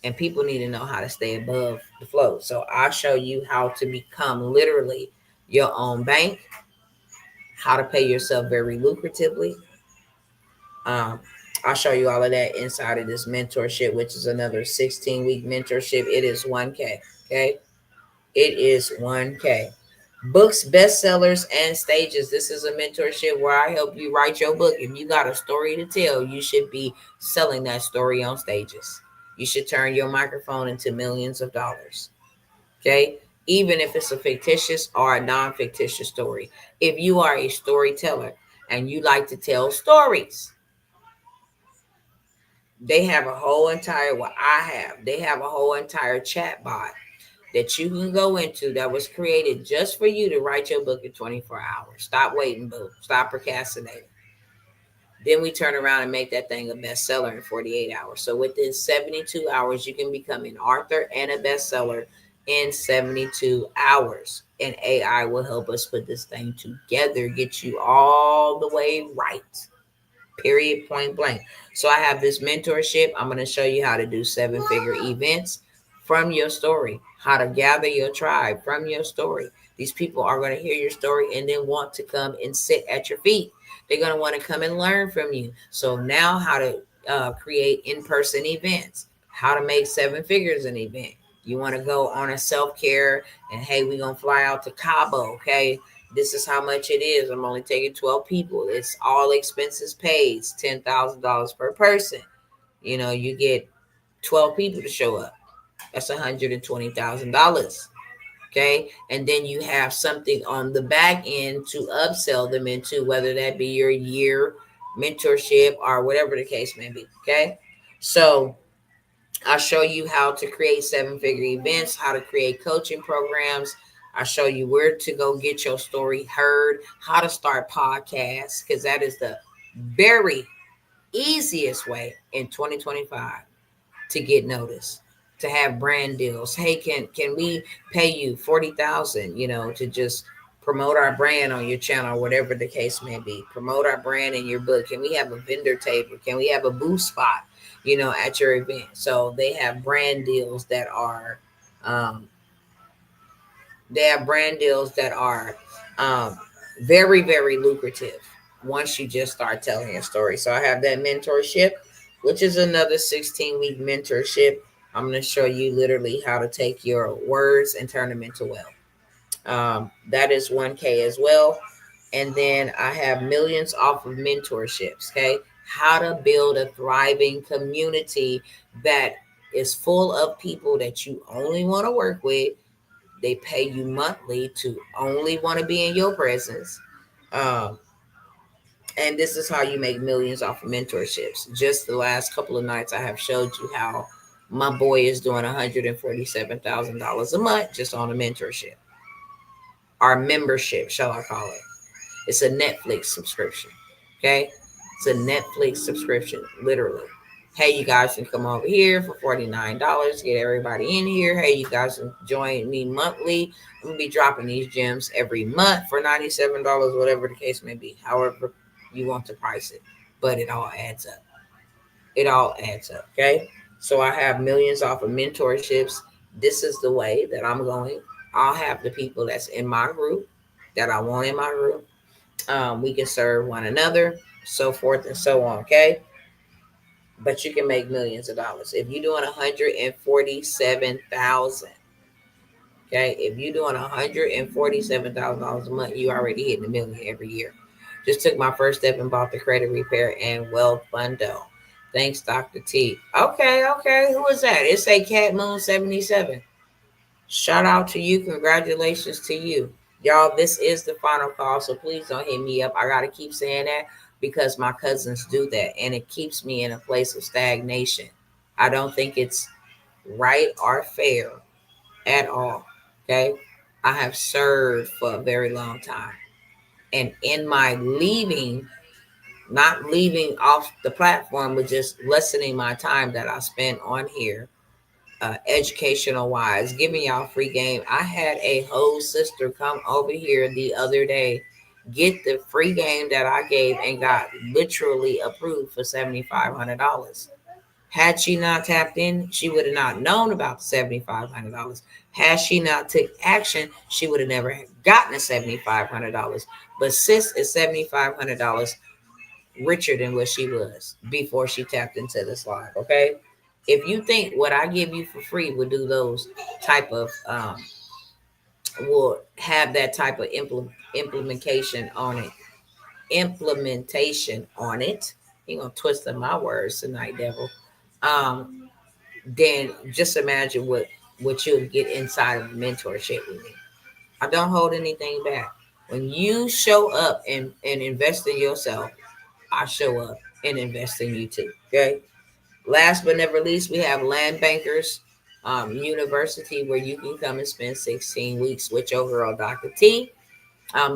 And people need to know how to stay above the flow. So I'll show you how to become literally your own bank, how to pay yourself very lucratively. Um, I'll show you all of that inside of this mentorship, which is another 16-week mentorship. It is 1K. Okay. It is 1K. Books, bestsellers, and stages. This is a mentorship where I help you write your book. If you got a story to tell, you should be selling that story on stages. You should turn your microphone into millions of dollars. Okay? Even if it's a fictitious or a non fictitious story. If you are a storyteller and you like to tell stories, they have a whole entire, they have a whole entire chat bot that you can go into that was created just for you to write your book in 24 hours. Stop waiting, boo. Stop procrastinating. Then we turn around and make that thing a bestseller in 48 hours. So within 72 hours, you can become an author and a bestseller in 72 hours. And AI will help us put this thing together, get you all the way right. Period, point blank. So I have this mentorship. I'm going to show you how to do 7-figure events from your story, how to gather your tribe from your story. These people are going to hear your story and then want to come and sit at your feet. They're going to want to come and learn from you. So now how to create in-person events, how to make 7 figures an event. You want to go on a self-care and, hey, we're going to fly out to Cabo, okay? This is how much it is. I'm only taking 12 people. It's all expenses paid. It's $10,000 per person. You know, you get 12 people to show up. That's $120,000. Okay. And then you have something on the back end to upsell them into, whether that be your year mentorship or whatever the case may be. Okay. So I'll show you how to create 7-figure events, how to create coaching programs. I'll show you where to go get your story heard, how to start podcasts, because that is the very easiest way in 2025 to get noticed, to have brand deals. Hey, can we pay you 40,000, to just promote our brand on your channel, whatever the case may be. Promote our brand in your book. Can we have a vendor table? Can we have a booth spot, at your event? So they have brand deals that are um, um, very, very lucrative once you just start telling your story. So I have that mentorship, which is another 16-week mentorship. I'm going to show you literally how to take your words and turn them into wealth. That is 1K as well. And then I have millions off of mentorships. Okay. How to build a thriving community that is full of people that you only want to work with. They pay you monthly to only want to be in your presence. Um, and this is how you make millions off of mentorships. Just the last couple of nights, I have showed you how my boy is doing $147,000 a month just on a mentorship. Our membership, shall I call it? It's a Netflix subscription. Okay. It's a Netflix subscription, literally. Hey, you guys can come over here for $49. Get everybody in here. Hey, you guys can join me monthly. I'm going to be dropping these gems every month for $97, whatever the case may be, however you want to price it. But it all adds up. It all adds up. Okay. So I have millions off of mentorships. This is the way that I'm going. I'll have the people that's in my group that I want in my group. We can serve one another, so forth and so on. Okay, but you can make millions of dollars if you're doing 147,000. Okay, if you're doing $147,000 a month, you already hitting a million every year. Just took my first step and bought the credit repair and wealth bundle. Thanks, Dr. T. Okay, okay. Who is that? It's a Cat Moon 77. Shout out to you. Congratulations to you. Y'all, this is the final call, so please don't hit me up. I got to keep saying that because my cousins do that, and it keeps me in a place of stagnation. I don't think it's right or fair at all. Okay. I have served for a very long time. And in my leaving, not leaving off the platform, but just lessening my time that I spent on here, educational wise, giving y'all free game. I had a whole sister come over here the other day, get the free game that I gave, and got literally approved for $7,500. Had she not tapped in, she would have not known about the $7,500. Had she not took action, she would have never gotten the $7,500. But sis is $7,500 richer than what she was before she tapped into this live. Okay, if you think what I give you for free would do those type of will have that type of implementation on it, you gonna twist up my words tonight, devil. Um, then just imagine what you'll get inside of mentorship with me. I don't hold anything back. When you show up and invest in yourself, I show up and invest in you too. Okay. Last but never least, we have Land Bankers University, where you can come and spend 16 weeks with your girl, Dr. T.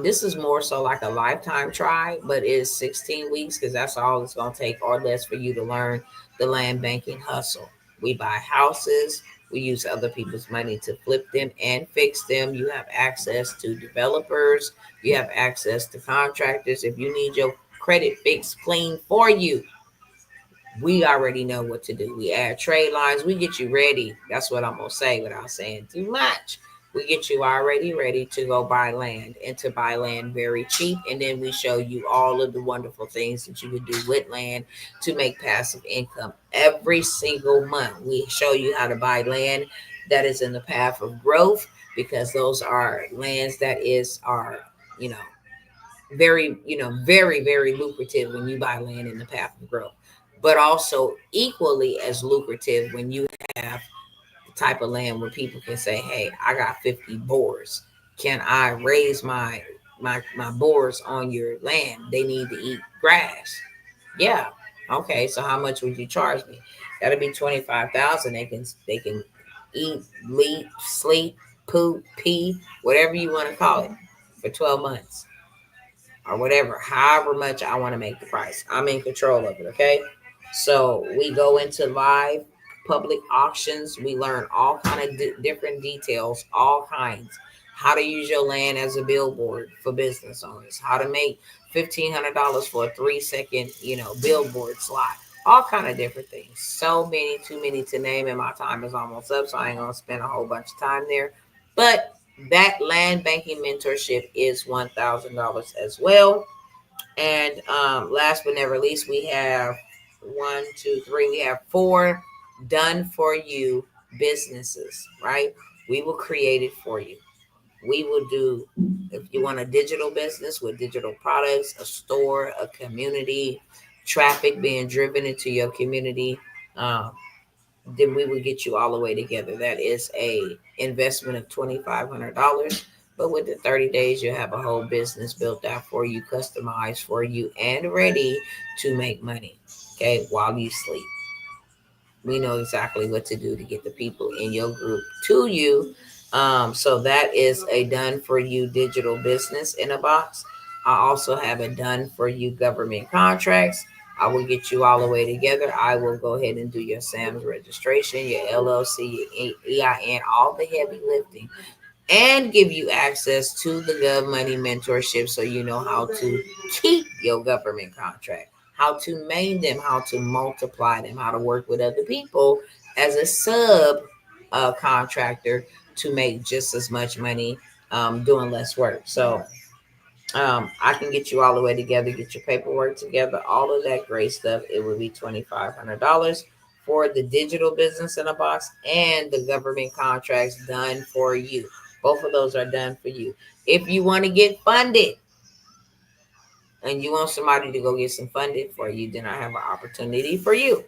This is more so like a lifetime try, but it's 16 weeks because that's all it's going to take or less for you to learn the land banking hustle. We buy houses, we use other people's money to flip them and fix them. You have access to developers, you have access to contractors. If you need your credit fixed clean for you, we already know what to do. We add trade lines. We get you ready. That's what I'm going to say without saying too much. We get you already ready to go buy land and to buy land very cheap. And then we show you all of the wonderful things that you would do with land to make passive income every single month. We show you how to buy land that is in the path of growth, because those are lands that you know, very, very lucrative when you buy land in the path of growth, but also equally as lucrative when you have the type of land where people can say, hey, I got 50 boars. Can I raise my boars on your land? They need to eat grass. Yeah. Okay. So how much would you charge me? That'll be 25,000. They can eat, leap, sleep, poop, pee, whatever you want to call it, for 12 months or whatever, however much I want to make the price. I'm in control of it. Okay. So we go into live public auctions. We learn all kind of different details, all kinds. How to use your land as a billboard for business owners. How to make $1,500 for a 3-second, billboard slot. All kind of different things. So many, too many to name, and my time is almost up, so I ain't gonna spend a whole bunch of time there. But that land banking mentorship is $1,000 as well. And last but never least, we have one, two, three. We have 4 done for you businesses, right? We will create it for you. We will do, if you want a digital business with digital products, a store, a community, traffic being driven into your community, um, then we will get you all the way together. That is a investment of $2,500. But with the 30 days, you'll have a whole business built out for you, customized for you, and ready to make money. Okay, while you sleep. We know exactly what to do to get the people in your group to you. So that is a done for you digital business in a box. I also have a done for you government contracts. I will get you all the way together. I will go ahead and do your SAMS registration, your LLC, your EIN, all the heavy lifting, and give you access to the Gov Money mentorship, so you know how to keep your government contract, how to main them, how to multiply them, how to work with other people as a sub contractor to make just as much money doing less work. So I can get you all the way together, get your paperwork together, all of that great stuff. It would be $2,500 for the digital business in a box and the government contracts done for you. Both of those are done for you. If you want to get funded and you want somebody to go get some funding for you, then I have an opportunity for you.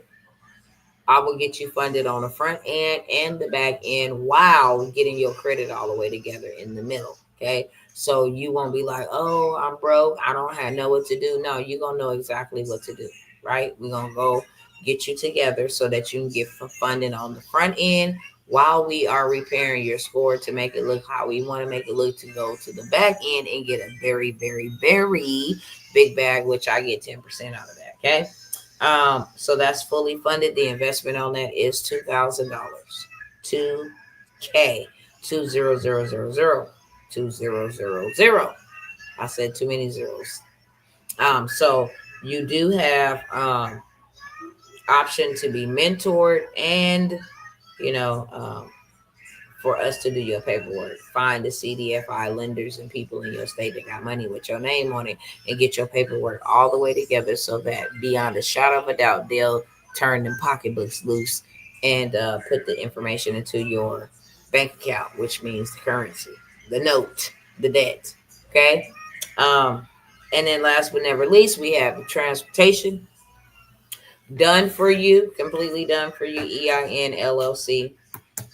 I will get you funded on the front end and the back end while getting your credit all the way together in the middle. Okay. So you won't be like, oh, I'm broke. I don't know what to do. No, you're going to know exactly what to do. Right. We're going to go get you together so that you can get funding on the front end while we are repairing your score to make it look how we want to make it look, to go to the back end and get a very, very, very big bag, which I get 10% out of that. Okay. So that's fully funded. The investment on that is $2,000. 2K 20000 I said too many zeros. So you do have option to be mentored and you know for us to do your paperwork. Find the CDFI lenders and people in your state that got money with your name on it and get your paperwork all the way together so that beyond a shadow of a doubt, they'll turn them pocketbooks loose and put the information into your bank account, which means the currency, the note, the debt. Okay. Um, and then last but never least, we have the transportation done for you, completely done for you, EIN LLC.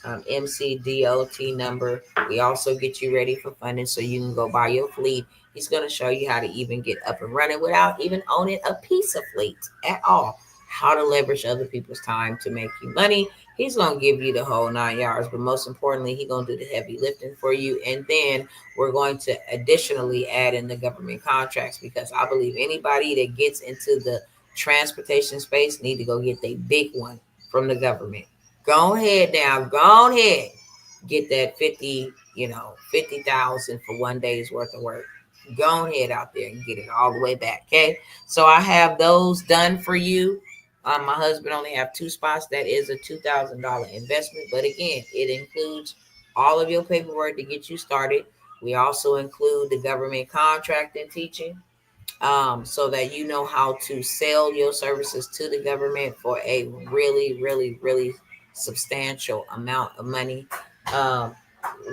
MCDOT number. We also get you ready for funding so you can go buy your fleet. He's going to show you how to even get up and running without even owning a piece of fleet at all. How to leverage other people's time to make you money. He's going to give you the whole 9 yards, but most importantly, he's going to do the heavy lifting for you. And then we're going to additionally add in the government contracts, because I believe anybody that gets into the transportation space need to go get the big one from the government. Go ahead now. Go ahead. Get that 50,000 for one day's worth of work. Go ahead out there and get it all the way back. Okay. So I have those done for you. My husband only have 2 spots. That is a $2,000 investment. But again, it includes all of your paperwork to get you started. We also include the government contract and teaching. So that you know how to sell your services to the government for a really, really, really substantial amount of money. Um,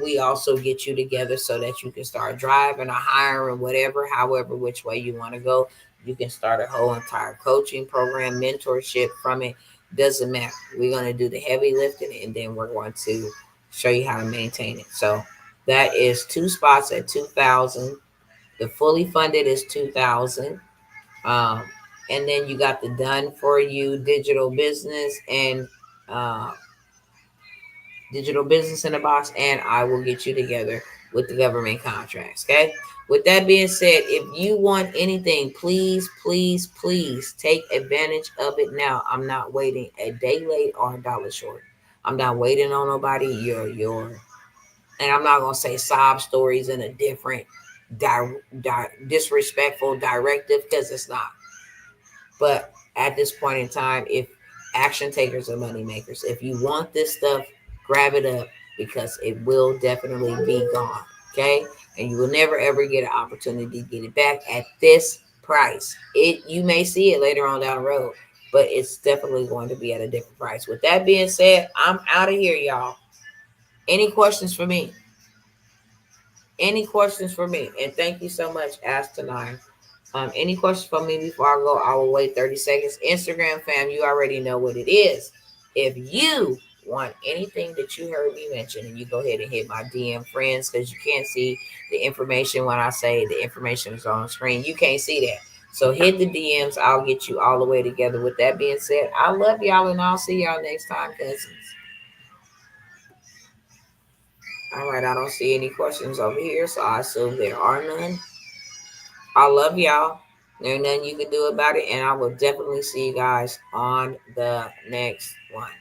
we also get you together so that you can start driving or hiring, whatever, however, which way you want to go. You can start a whole entire coaching program, mentorship from it. Doesn't matter. We're going to do the heavy lifting and then we're going to show you how to maintain it. So that is 2 spots at 2,000. The fully funded is 2,000. Um, and then you got the done for you digital business and digital business in a box, and I will get you together with the government contracts. Okay. With that being said, if you want anything, please, please, please take advantage of it now. I'm not waiting a day late or a dollar short. I'm not waiting on nobody. And I'm not gonna say sob stories in a different disrespectful directive, because it's not. But at this point in time, if action takers are money makers, if you want this stuff, grab it up, because it will definitely be gone. Okay. And you will never ever get an opportunity to get it back at this price. You may see it later on down the road, but it's definitely going to be at a different price. With that being said, I'm out of here, y'all. Any questions for me? Any questions for me? And thank you so much, Ask Tonight. Any questions for me before I go? I will wait 30 seconds. Instagram fam, you already know what it is. If you want anything that you heard me mention, and you go ahead and hit my DM friends, because you can't see the information when I say the information is on the screen. You can't see that. So hit the DMs. I'll get you all the way together. With that being said, I love y'all, and I'll see y'all next time, cousins. All right, I don't see any questions over here, so I assume there are none. I love y'all. There's nothing you can do about it, and I will definitely see you guys on the next one.